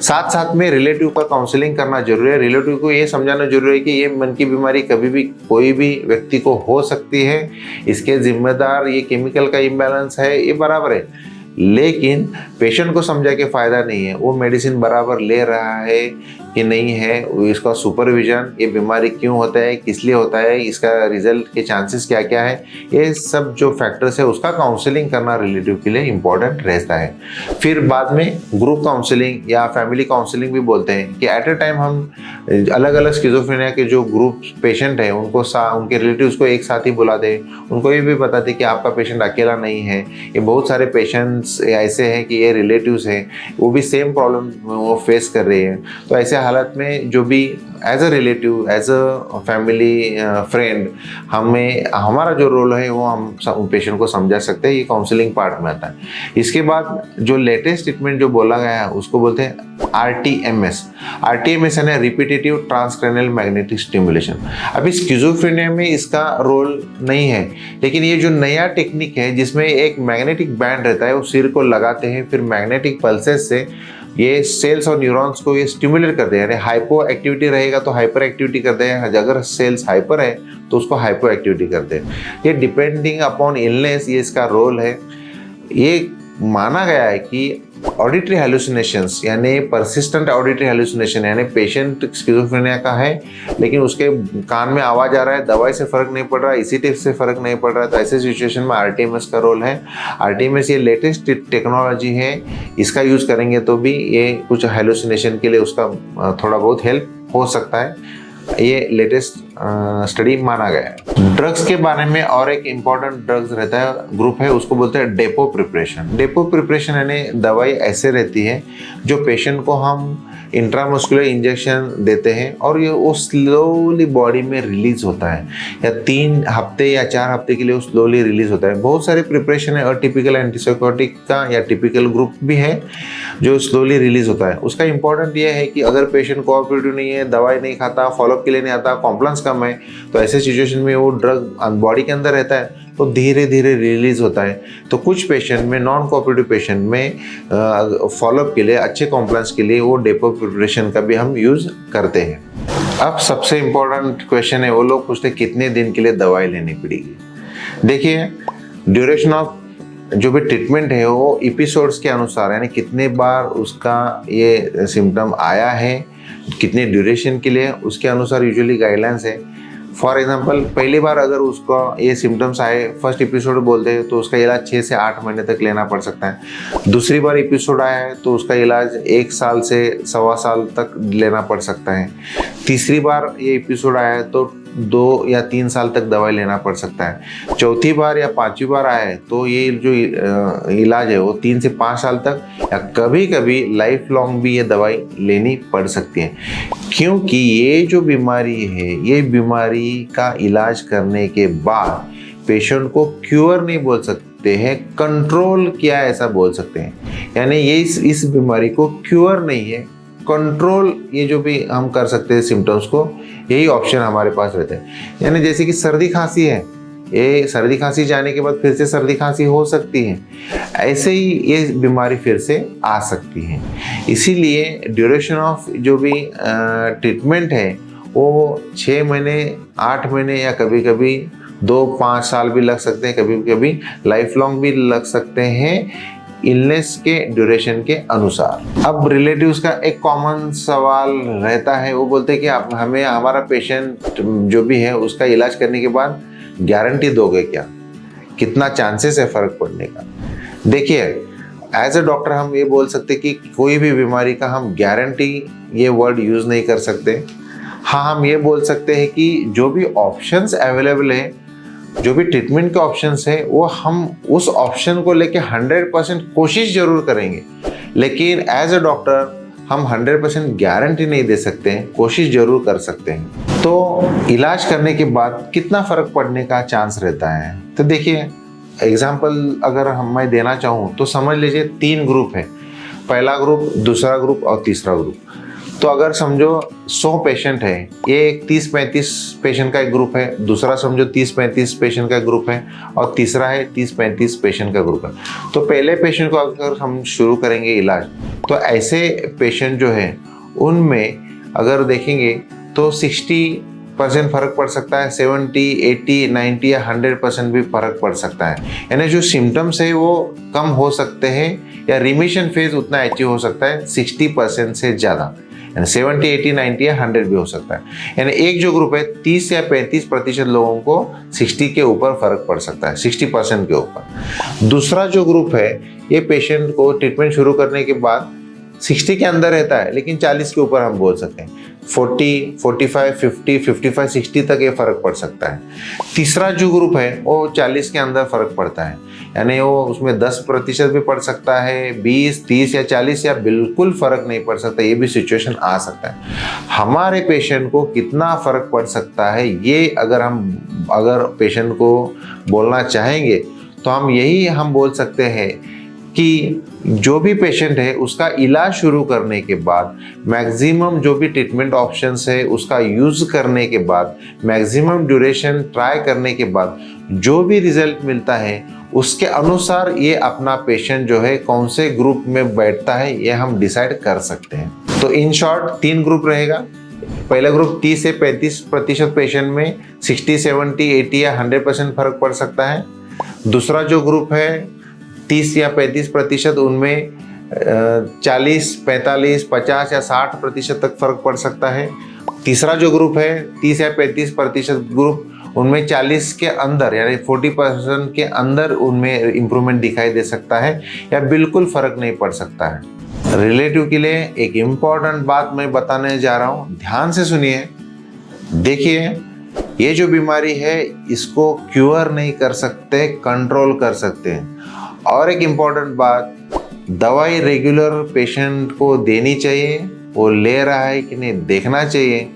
साथ साथ में रिलेटिव का काउंसलिंग करना जरूरी है। रिलेटिव को ये समझाना जरूरी है कि ये मन की बीमारी कभी भी कोई भी व्यक्ति को हो सकती है, इसके जिम्मेदार ये केमिकल का इम्बैलेंस है, ये बराबर है। लेकिन पेशेंट को समझा के फ़ायदा नहीं है, वो मेडिसिन बराबर ले रहा है कि नहीं है, इसका सुपरविजन, ये बीमारी क्यों होता है, किस लिए होता है, इसका रिजल्ट के चांसेस क्या क्या है, ये सब जो फैक्टर्स है उसका काउंसलिंग करना रिलेटिव के लिए इम्पोर्टेंट रहता है। फिर बाद में ग्रुप काउंसलिंग या फैमिली काउंसलिंग भी बोलते हैं कि एट ए टाइम हम अलग अलग स्किज़ोफ्रेनिया के जो ग्रुप पेशेंट हैं उनको उनके रिलेटिव्स को एक साथ ही बुला दें, उनको ये भी बता दें कि आपका पेशेंट अकेला नहीं है, ये बहुत सारे पेशेंट्स ऐसे हैं कि ये रिलेटिव्स हैं, वो भी सेम प्रॉब्लम वो फेस कर रहे हैं। तो ऐसे हालत में जो भी as a relative, as a family friend, हमारा जो रोल है वो हम पेशेंट को समझा सकते हैं। ये काउंसलिंग पार्ट में आता है। इसके बाद जो लेटेस्ट ट्रीटमेंट जो बोला गया है उसको बोलते हैं RTMS। RTMS यानी रिपीटेटिव ट्रांसक्रैनियल मैग्नेटिक स्टिमुलेशन। अभी स्किज़ोफ्रेनिया में इसका रोल नहीं है, लेकिन ये जो नया टेक्निक है जिसमें एक मैग्नेटिक बैंड रहता है, वो सिर को लगाते हैं, फिर मैग्नेटिक पल्सेस से ये सेल्स और न्यूरॉन्स को ये स्टिमुलेट करते हैं। यानी हाइपो एक्टिविटी रहेगा तो हाइपर एक्टिविटी करते हैं, अगर सेल्स हाइपर है तो उसको हाइपो एक्टिविटी करते हैं। ये डिपेंडिंग अपॉन इलनेस ये इसका रोल है। ये माना गया है कि ऑडिटरी हेलुसिनेशंस यानी परसिस्टेंट ऑडिटरी हेलुसिनेशन, यानी पेशेंट स्किज़ोफ्रेनिया का है लेकिन उसके कान में आवाज़ आ रहा है, दवाई से फ़र्क नहीं पड़ रहा, ईसीटी से फ़र्क नहीं पड़ रहा, तो ऐसे सिचुएशन में RTMS का रोल है। RTMS ये लेटेस्ट टेक्नोलॉजी है, इसका यूज़ करेंगे तो भी ये कुछ हेलुसिनेशन के लिए उसका थोड़ा बहुत हेल्प हो सकता है। ये लेटेस्ट स्टडी माना गया है। ड्रग्स के बारे में और एक इम्पॉर्टेंट ड्रग्स रहता है, ग्रुप है, उसको बोलते हैं डेपो प्रिपरेशन। डेपो प्रिपरेशन यानी दवाई ऐसे रहती है जो पेशेंट को हम इंट्रामस्कुलर इंजेक्शन देते हैं और ये वो स्लोली बॉडी में रिलीज होता है, या 3 हफ्ते या 4 हफ्ते के लिए वो स्लोली रिलीज होता है। बहुत सारे प्रिपरेशन है, अटिपिकल एंटीसाइकोटिक का या टिपिकल ग्रुप भी है जो स्लोली रिलीज होता है। उसका इंपॉर्टेंट ये है कि अगर पेशेंट कोऑपरेटिव नहीं है, दवाई नहीं खाता, फॉलोअप के लिए नहीं आता, कॉम्प्लायंस कम है, तो ऐसे सिचुएशन में वो ड्रग बॉडी के अंदर रहता है तो धीरे धीरे रिलीज होता है। तो कुछ पेशेंट में, नॉन कोऑपरेटिव पेशेंट में फॉलोअप के लिए, अच्छे कॉम्प्लायंस के लिए वो डेपो प्रिपरेशन का भी हम यूज करते हैं। अब सबसे इम्पोर्टेंट क्वेश्चन है, वो लोग पूछते हैं कितने दिन के लिए दवाई लेनी पड़ेगी। देखिए, ड्यूरेशन ऑफ जो भी ट्रीटमेंट है वो एपिसोड्स के अनुसार, यानी कितने बार उसका ये सिम्टम आया है, कितने ड्यूरेशन के लिए, उसके अनुसार यूजुअली गाइडलाइंस है। फॉर एग्जांपल, पहली बार अगर उसका ये सिम्टम्स आए, फर्स्ट एपिसोड बोलते हैं, तो उसका इलाज 6 से 8 महीने तक लेना पड़ सकता है। दूसरी बार एपिसोड आया है तो उसका इलाज 1 साल से 1.25 साल तक लेना पड़ सकता है। तीसरी बार ये एपिसोड आया है तो 2 या 3 साल तक दवाई लेना पड़ सकता है। चौथी बार या 5वीं बार आया है तो ये जो इलाज है वो 3 से 5 साल तक, या कभी कभी लाइफ लॉन्ग भी ये दवाई लेनी पड़ सकती है। क्योंकि ये जो बीमारी है, ये बीमारी का इलाज करने के बाद पेशेंट को क्योर नहीं बोल सकते हैं, कंट्रोल किया ऐसा बोल सकते हैं। यानी ये इस बीमारी को क्योर नहीं है, कंट्रोल ये जो भी हम कर सकते हैं सिम्टम्स को, यही ऑप्शन हमारे पास रहते हैं। यानी जैसे कि सर्दी खांसी है, ये सर्दी खांसी जाने के बाद फिर से सर्दी खांसी हो सकती है, ऐसे ही ये बीमारी फिर से आ सकती है। इसीलिए ड्यूरेशन ऑफ जो भी ट्रीटमेंट है वो 6 महीने, 8 महीने या कभी कभी 2-5 साल भी लग सकते हैं, कभी कभी लाइफ लॉन्ग भी लग सकते हैं, इलनेस के ड्यूरेशन के अनुसार। अब रिलेटिव्स का एक कॉमन सवाल रहता है, वो बोलते हैं कि आप हमें, हमारा पेशेंट जो भी है उसका इलाज करने के बाद गारंटी दोगे क्या, कितना चांसेस है फर्क पड़ने का। देखिए, एज अ डॉक्टर हम ये बोल सकते कि कोई भी बीमारी का हम गारंटी ये वर्ड यूज नहीं कर सकते। हाँ, हम ये बोल सकते हैं कि जो भी ऑप्शंस अवेलेबल है, जो भी ट्रीटमेंट के ऑप्शंस है, वो हम उस ऑप्शन को लेके 100% कोशिश जरूर करेंगे, लेकिन एज अ डॉक्टर हम 100% गारंटी नहीं दे सकते हैं, कोशिश जरूर कर सकते हैं। तो इलाज करने के बाद कितना फर्क पड़ने का चांस रहता है, तो देखिए एग्जाम्पल अगर मैं देना चाहूँ तो समझ लीजिए 3 ग्रुप है, पहला ग्रुप, दूसरा ग्रुप और तीसरा ग्रुप। तो अगर समझो 100 पेशेंट है, ये एक 30-35 पेशेंट का एक ग्रुप है, दूसरा समझो 30-35 पेशेंट का ग्रुप है, और तीसरा है 30-35 पेशेंट का ग्रुप है। तो पहले पेशेंट को अगर हम शुरू करेंगे इलाज, तो ऐसे पेशेंट जो है उनमें अगर देखेंगे तो 60% फर्क पड़ सकता है, 70, 80, 90 या 100% भी फर्क पड़ सकता है। यानी जो सिम्टम्स है वो कम हो सकते हैं, या रिमिशन फेज उतना अचीव हो सकता है 60% से ज़्यादा, यानी 70, 80, 90 या 100 भी हो सकता है। यानी एक जो ग्रुप है 30 या 35% लोगों को 60 के ऊपर फर्क पड़ सकता है, 60% के ऊपर। दूसरा जो ग्रुप है, ये पेशेंट को ट्रीटमेंट शुरू करने के बाद 60 के अंदर रहता है, लेकिन 40 के ऊपर हम बोल सकते हैं, 40, 45, 50, 55, 60 तक ये फर्क पड़ सकता है। तीसरा जो ग्रुप है वो 40 के अंदर फर्क पड़ता है, यानी वो उसमें 10% भी पड़ सकता है, 20, 30 या 40 या बिल्कुल फर्क नहीं पड़ सकता, ये भी सिचुएशन आ सकता है। हमारे पेशेंट को कितना फर्क पड़ सकता है, ये अगर पेशेंट को बोलना चाहेंगे तो हम बोल सकते हैं कि जो भी पेशेंट है उसका इलाज शुरू करने के बाद, मैक्सिमम जो भी ट्रीटमेंट ऑप्शंस है उसका यूज करने के बाद, मैक्सिमम ड्यूरेशन ट्राई करने के बाद जो भी रिजल्ट मिलता है, उसके अनुसार ये अपना पेशेंट जो है कौन से ग्रुप में बैठता है ये हम डिसाइड कर सकते हैं। तो इन शॉर्ट 3 ग्रुप रहेगा। पहला ग्रुप 30 से 35% पेशेंट में 60, 70, 80 या 100% फर्क पड़ सकता है। दूसरा जो ग्रुप है 30 या 35%, उनमें 40, 45, 50 या 60% तक फर्क पड़ सकता है। तीसरा जो ग्रुप है 30 या 35% ग्रुप, उनमें 40 के अंदर यानी 40% के अंदर उनमें इम्प्रूवमेंट दिखाई दे सकता है, या बिल्कुल फर्क नहीं पड़ सकता है। रिलेटिव के लिए एक इम्पॉर्टेंट बात मैं बताने जा रहा हूँ, ध्यान से सुनिए। देखिए, ये जो बीमारी है इसको क्योर नहीं कर सकते, कंट्रोल कर सकते हैं। और एक इम्पॉर्टेंट बात, दवाई रेगुलर पेशेंट को देनी चाहिए, वो ले रहा है कि नहीं देखना चाहिए।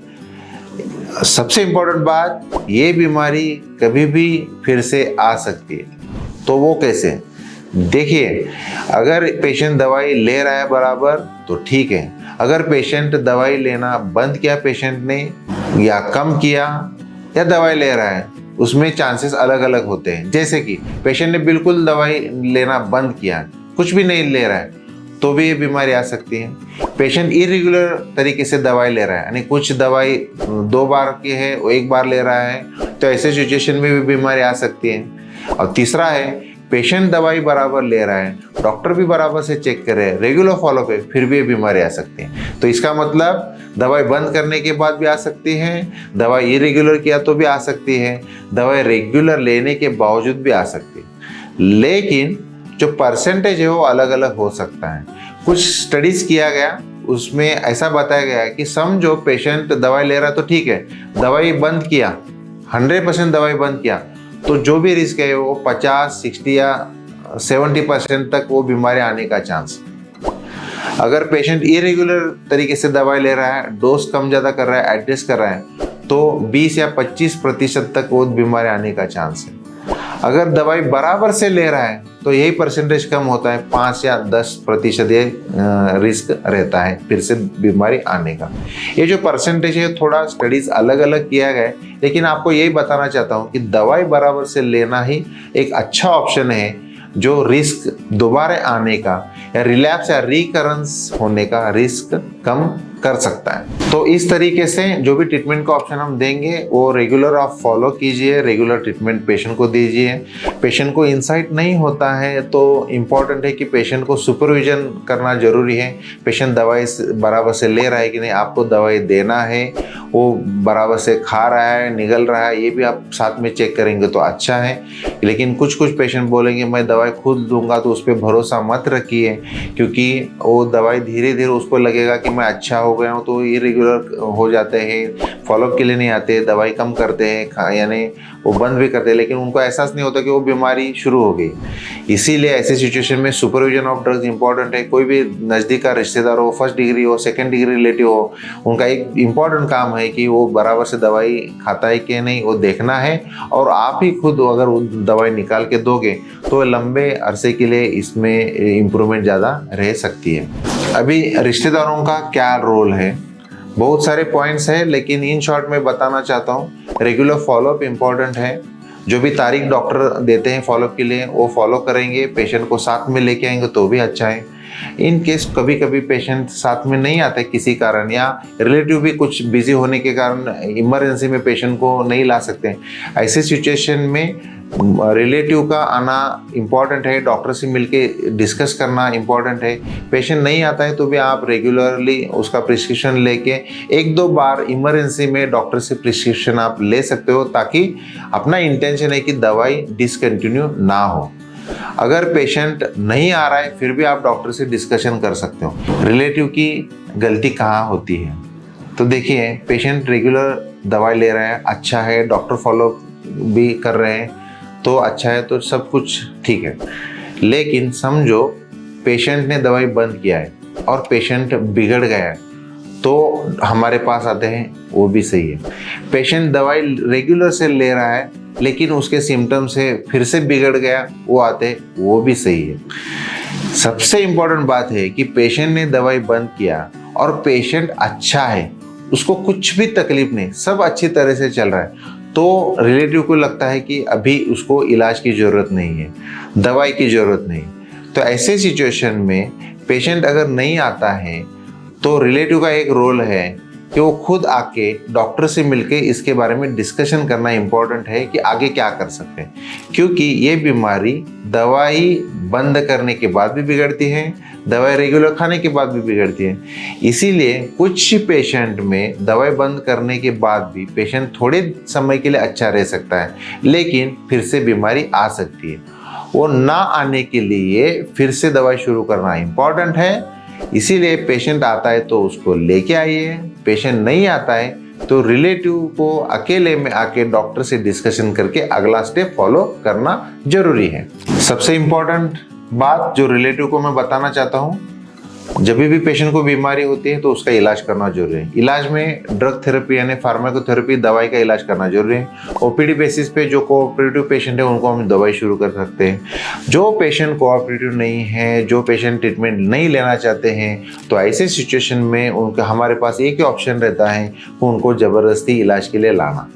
सबसे इम्पोर्टेंट बात, ये बीमारी कभी भी फिर से आ सकती है। तो वो कैसे? देखिए, अगर पेशेंट दवाई ले रहा है बराबर तो ठीक है। अगर पेशेंट दवाई लेना बंद किया पेशेंट ने, या कम किया, या दवाई ले रहा है, उसमें चांसेस अलग अलग होते हैं। जैसे कि पेशेंट ने बिल्कुल दवाई लेना बंद किया, कुछ भी नहीं ले रहा है, तो भी ये बीमारी आ सकती है। पेशेंट इरेगुलर तरीके से दवाई ले रहा है, यानी कुछ दवाई 2 बार की है वो 1 बार ले रहा है, तो ऐसे सिचुएशन में भी बीमारी आ सकती है। और तीसरा है, पेशेंट दवाई बराबर ले रहा है, डॉक्टर भी बराबर से चेक कर रहे हैं, रेगुलर फॉलोअप है, फिर भी ये बीमारी आ सकती है। तो इसका मतलब दवाई बंद करने के बाद भी आ सकती है, दवाई इरेगुलर किया तो भी आ सकती है, दवाई रेगुलर लेने के बावजूद भी आ सकती है। लेकिन जो परसेंटेज है वो अलग अलग हो सकता है। कुछ स्टडीज किया गया, उसमें ऐसा बताया गया कि समझो पेशेंट दवाई ले रहा तो ठीक है, दवाई बंद किया, 100% दवाई बंद किया, तो जो भी रिस्क है वो 50, 60 या 70% तक वो बीमारी आने का चांस। अगर पेशेंट इरेगुलर तरीके से दवाई ले रहा है, डोज कम ज़्यादा कर रहा है, एडजस्ट कर रहा है, तो 20 या 25% तक वो बीमारी आने का चांस है। अगर दवाई बराबर से ले रहा है तो यही परसेंटेज कम होता है, 5 या 10% ये रिस्क रहता है फिर से बीमारी आने का। ये जो परसेंटेज है थोड़ा स्टडीज अलग अलग किया गया है, लेकिन आपको यही बताना चाहता हूँ कि दवाई बराबर से लेना ही एक अच्छा ऑप्शन है, जो रिस्क दोबारा आने का या रिलैप्स या रिकरेंस होने का रिस्क कम कर सकता है। तो इस तरीके से जो भी ट्रीटमेंट का ऑप्शन हम देंगे वो रेगुलर आप फॉलो कीजिए, रेगुलर ट्रीटमेंट पेशेंट को दीजिए। पेशेंट को इंसाइट नहीं होता है तो इम्पॉर्टेंट है कि पेशेंट को सुपरविजन करना जरूरी है। पेशेंट दवाई बराबर से ले रहा है कि नहीं, आपको दवाई देना है, वो बराबर से खा रहा है, निगल रहा है, ये भी आप साथ में चेक करेंगे तो अच्छा है। लेकिन कुछ पेशेंट बोलेंगे मैं दवाई खुद दूंगा, तो उस पर भरोसा मत रखिए, क्योंकि वो दवाई धीरे धीरे उसको लगेगा कि मैं अच्छा हो गया हूँ, तो इरेगुलर हो जाते हैं, फॉलोअप के लिए नहीं आते, दवाई कम करते हैं, यानी वो बंद भी करते हैं, लेकिन उनको एहसास नहीं होता कि वो बीमारी शुरू हो गई। इसीलिए ऐसे सिचुएशन में सुपरविजन ऑफ ड्रग्स इंपॉर्टेंट है। कोई भी नज़दीक का रिश्तेदार हो, फर्स्ट डिग्री हो, सेकेंड डिग्री रिलेटिव हो, उनका एक इम्पॉर्टेंट काम है कि वो बराबर से दवाई खाता है कि नहीं, वो देखना है। और आप ही खुद अगर वो दवाई निकाल के दोगे तो लंबे अरसे के लिए इसमें इम्प्रूवमेंट ज़्यादा रह सकती है। अभी रिश्तेदारों का क्या रोल है, बहुत सारे पॉइंट्स हैं, लेकिन इन शॉर्ट में बताना चाहता हूँ। रेगुलर फॉलोअप इम्पॉर्टेंट है। जो भी तारीख डॉक्टर देते हैं फॉलोअप के लिए वो फॉलो करेंगे, पेशेंट को साथ में लेके आएंगे तो भी अच्छा है। इन केस कभी कभी पेशेंट साथ में नहीं आते किसी कारण, या रिलेटिव भी कुछ बिजी होने के कारण इमरजेंसी में पेशेंट को नहीं ला सकते, ऐसे सिचुएशन में रिलेटिव का आना इम्पॉर्टेंट है, डॉक्टर से मिलके डिस्कस करना इम्पॉर्टेंट है। पेशेंट नहीं आता है तो भी आप रेगुलरली उसका प्रिस्क्रिप्शन लेके 1-2 बार इमरजेंसी में डॉक्टर से प्रिस्क्रिप्शन आप ले सकते हो, ताकि अपना इंटेंशन है कि दवाई डिसकंटिन्यू ना हो। अगर पेशेंट नहीं आ रहा है फिर भी आप डॉक्टर से डिस्कशन कर सकते हो रिलेटिव की गलती कहाँ होती है। तो देखिए, पेशेंट रेगुलर दवाई ले रहा है, अच्छा है, डॉक्टर फॉलो भी कर रहे हैं तो अच्छा है, तो सब कुछ ठीक है। लेकिन समझो पेशेंट ने दवाई बंद किया है और पेशेंट बिगड़ गया है, तो हमारे पास आते हैं, वो भी सही है। पेशेंट दवाई रेगुलर से ले रहा है लेकिन उसके सिम्टम्स से फिर से बिगड़ गया, वो आते, वो भी सही है। सबसे इम्पोर्टेंट बात है कि पेशेंट ने दवाई बंद किया और पेशेंट अच्छा है, उसको कुछ भी तकलीफ नहीं, सब अच्छी तरह से चल रहा है, तो रिलेटिव को लगता है कि अभी उसको इलाज की ज़रूरत नहीं है, दवाई की ज़रूरत नहीं। तो ऐसे सिचुएशन में पेशेंट अगर नहीं आता है तो रिलेटिव का एक रोल है कि वो खुद आके डॉक्टर से मिलके इसके बारे में डिस्कशन करना इम्पोर्टेंट है कि आगे क्या कर सकते हैं, क्योंकि ये बीमारी दवाई बंद करने के बाद भी बिगड़ती है, दवाई रेगुलर खाने के बाद भी बिगड़ती है। इसीलिए कुछ पेशेंट में दवाई बंद करने के बाद भी पेशेंट थोड़े समय के लिए अच्छा रह सकता है, लेकिन फिर से बीमारी आ सकती है। वो ना आने के लिए फिर से दवाई शुरू करना इम्पोर्टेंट है। इसीलिए पेशेंट आता है तो उसको लेके आइए, पेशेंट नहीं आता है तो रिलेटिव को अकेले में आके डॉक्टर से डिस्कशन करके अगला स्टेप फॉलो करना जरूरी है। सबसे इम्पोर्टेंट बात जो रिलेटिव को मैं बताना चाहता हूँ, जब भी पेशेंट को बीमारी होती है तो उसका इलाज करना जरूरी है। इलाज में ड्रग थेरेपी यानी फार्माकोथेरेपी, दवाई का इलाज करना जरूरी है। ओपीडी बेसिस पे जो कोऑपरेटिव पेशेंट है उनको हम दवाई शुरू कर सकते हैं। जो पेशेंट कोऑपरेटिव नहीं है, जो पेशेंट ट्रीटमेंट नहीं लेना चाहते हैं, तो ऐसे सिचुएशन में उनका हमारे पास एक ही ऑप्शन रहता है, उनको ज़बरदस्ती इलाज के लिए लाना।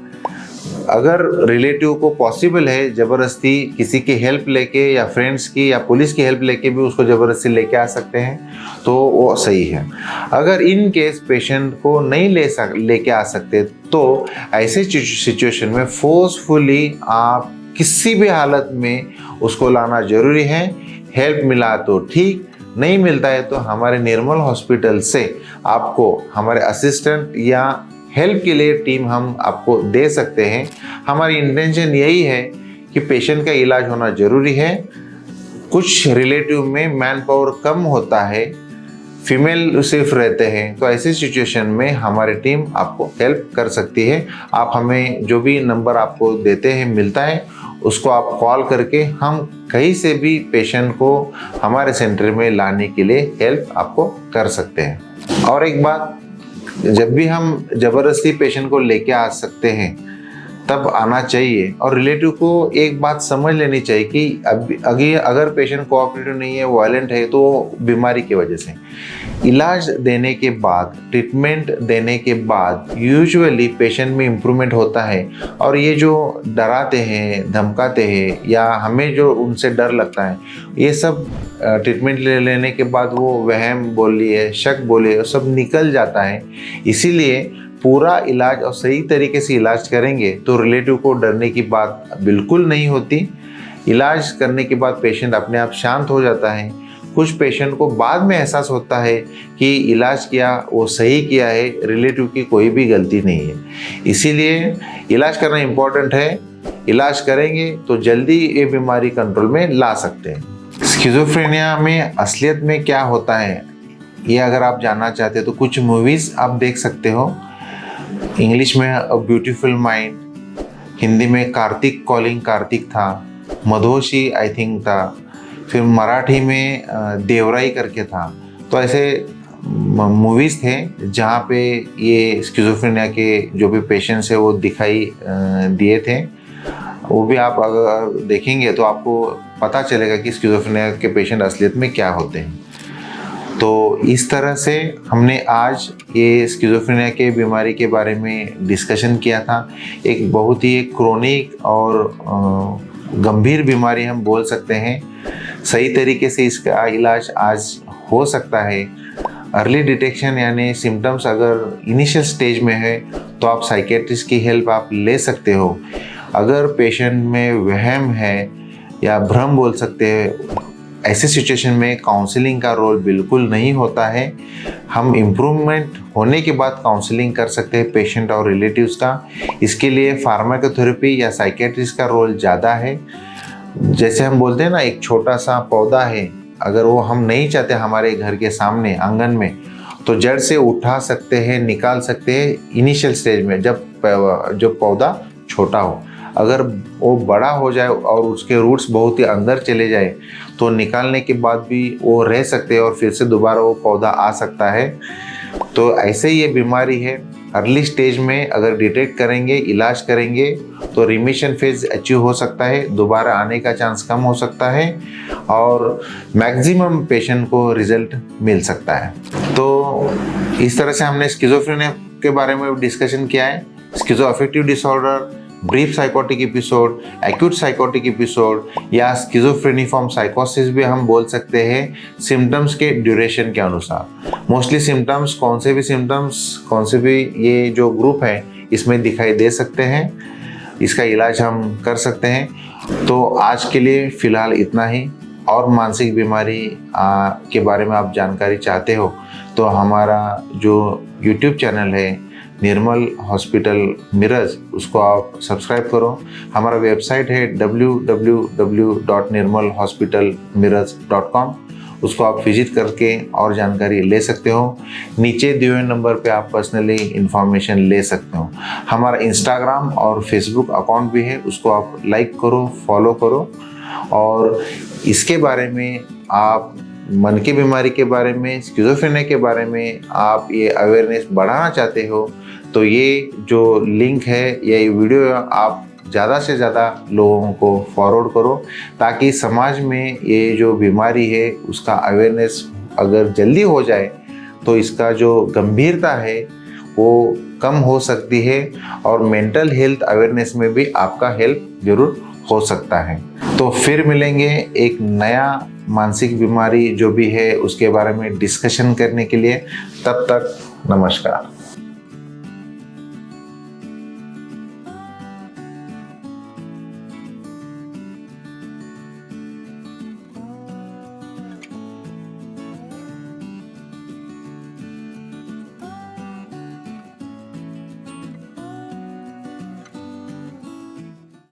अगर रिलेटिव को पॉसिबल है ज़बरदस्ती किसी की हेल्प लेके या फ्रेंड्स की या पुलिस की हेल्प लेके भी उसको ज़बरदस्ती लेके आ सकते हैं, तो वो सही है। अगर इन केस पेशेंट को नहीं लेके आ सकते, तो ऐसे सिचुएशन में फोर्सफुली आप किसी भी हालत में उसको लाना जरूरी है। हेल्प मिला तो ठीक, नहीं मिलता है तो हमारे निर्मल हॉस्पिटल से आपको हमारे असिस्टेंट या हेल्प के लिए टीम हम आपको दे सकते हैं। हमारी इंटेंशन यही है कि पेशेंट का इलाज होना जरूरी है। कुछ रिलेटिव में मैन पावर कम होता है, फीमेल सिर्फ रहते हैं, तो ऐसी सिचुएशन में हमारी टीम आपको हेल्प कर सकती है। आप हमें जो भी नंबर आपको देते हैं मिलता है, उसको आप कॉल करके हम कहीं से भी पेशेंट को हमारे सेंटर में लाने के लिए हेल्प आपको कर सकते हैं। और एक बात, जब भी हम ज़बरदस्ती पेशेंट को लेके आ सकते हैं तब आना चाहिए। और रिलेटिव को एक बात समझ लेनी चाहिए कि अगर पेशेंट कोऑपरेटिव नहीं है, वायलेंट है, तो बीमारी की वजह से इलाज देने के बाद, ट्रीटमेंट देने के बाद यूजुअली पेशेंट में इम्प्रूवमेंट होता है। और ये जो डराते हैं, धमकाते हैं या हमें जो उनसे डर लगता है, ये सब ट्रीटमेंट लेने के बाद वो वहम बोलिए, शक बोलिए, सब निकल जाता है। इसीलिए पूरा इलाज और सही तरीके से इलाज करेंगे तो रिलेटिव को डरने की बात बिल्कुल नहीं होती। इलाज करने के बाद पेशेंट अपने आप शांत हो जाता है। कुछ पेशेंट को बाद में एहसास होता है कि इलाज किया वो सही किया है, रिलेटिव की कोई भी गलती नहीं है। इसीलिए इलाज करना इम्पोर्टेंट है। इलाज करेंगे तो जल्दी ये बीमारी कंट्रोल में ला सकते हैं। स्किज़ोफ्रेनिया में असलियत में क्या होता है, ये अगर आप जानना चाहते हैं तो कुछ मूवीज़ आप देख सकते हो। इंग्लिश में अ ब्यूटीफुल माइंड, हिंदी में कार्तिक कॉलिंग कार्तिक था, मधोशी आई थिंक था, फिर मराठी में देवराई करके था। तो ऐसे मूवीज़ थे जहाँ पे ये स्किज़ोफ्रेनिया के जो भी पेशेंट्स है वो दिखाई दिए थे। वो भी आप अगर देखेंगे तो आपको पता चलेगा कि स्किज़ोफ्रेनिया के पेशेंट असलियत में क्या होते हैं। तो इस तरह से हमने आज ये स्किज़ोफ्रेनिया के बीमारी के बारे में डिस्कशन किया था। एक बहुत ही क्रोनिक और गंभीर बीमारी हम बोल सकते हैं। सही तरीके से इसका इलाज आज हो सकता है। अर्ली डिटेक्शन यानी सिम्टम्स अगर इनिशियल स्टेज में है तो आप साइकेट्रिस्ट की हेल्प आप ले सकते हो। अगर पेशेंट में वहम है या भ्रम बोल सकते हैं, ऐसे सिचुएशन में काउंसलिंग का रोल बिल्कुल नहीं होता है। हम इम्प्रूवमेंट होने के बाद काउंसलिंग कर सकते हैं पेशेंट और रिलेटिव्स का। इसके लिए फार्माकोथेरेपी या साइकेट्रिस्ट का रोल ज़्यादा है। जैसे हम बोलते हैं ना, एक छोटा सा पौधा है, अगर वो हम नहीं चाहते हमारे घर के सामने आंगन में, तो जड़ से उठा सकते हैं, निकाल सकते हैं इनिशियल स्टेज में, जब पौधा छोटा हो। अगर वो बड़ा हो जाए और उसके रूट्स बहुत ही अंदर चले जाए तो निकालने के बाद भी वो रह सकते हैं और फिर से दोबारा वो पौधा आ सकता है। तो ऐसे ही ये बीमारी है। अर्ली स्टेज में अगर डिटेक्ट करेंगे, इलाज करेंगे तो रिमिशन फेज अचीव हो सकता है, दोबारा आने का चांस कम हो सकता है और मैक्सिमम पेशेंट को रिजल्ट मिल सकता है। तो इस तरह से हमने स्किज़ोफ्रेनिया के बारे में डिस्कशन किया है। Schizoaffective disorder, brief psychotic episode, acute psychotic episode या स्किज़ोफ्रेनिफॉर्म साइकोसिस भी हम बोल सकते हैं सिम्टम्स के ड्यूरेशन के अनुसार। मोस्टली सिम्टम्स कौन से भी ये जो ग्रुप है इसमें दिखाई दे सकते हैं। इसका इलाज हम कर सकते हैं। तो आज के लिए फ़िलहाल इतना ही। और मानसिक बीमारी के बारे में आप जानकारी चाहते हो तो हमारा जो YouTube चैनल है निर्मल हॉस्पिटल मिरज, उसको आप सब्सक्राइब करो। हमारा वेबसाइट है www.nirmalhospitalmiraj.com, उसको आप विजिट करके और जानकारी ले सकते हो। नीचे दिए हुए नंबर पे आप पर्सनली इंफॉर्मेशन ले सकते हो। हमारा इंस्टाग्राम और फेसबुक अकाउंट भी है, उसको आप लाइक करो, फॉलो करो। और इसके बारे में आप मन की बीमारी के बारे में, स्किज़ोफ्रेनिया के बारे में आप ये अवेयरनेस बढ़ाना चाहते हो, तो ये जो लिंक है, ये वीडियो आप ज़्यादा से ज़्यादा लोगों को फॉरवर्ड करो, ताकि समाज में ये जो बीमारी है उसका अवेयरनेस अगर जल्दी हो जाए तो इसका जो गंभीरता है वो कम हो सकती है, और मेंटल हेल्थ अवेयरनेस में भी आपका हेल्प जरूर हो सकता है। तो फिर मिलेंगे एक नया मानसिक बीमारी जो भी है उसके बारे में डिस्कशन करने के लिए। तब तक नमस्कार।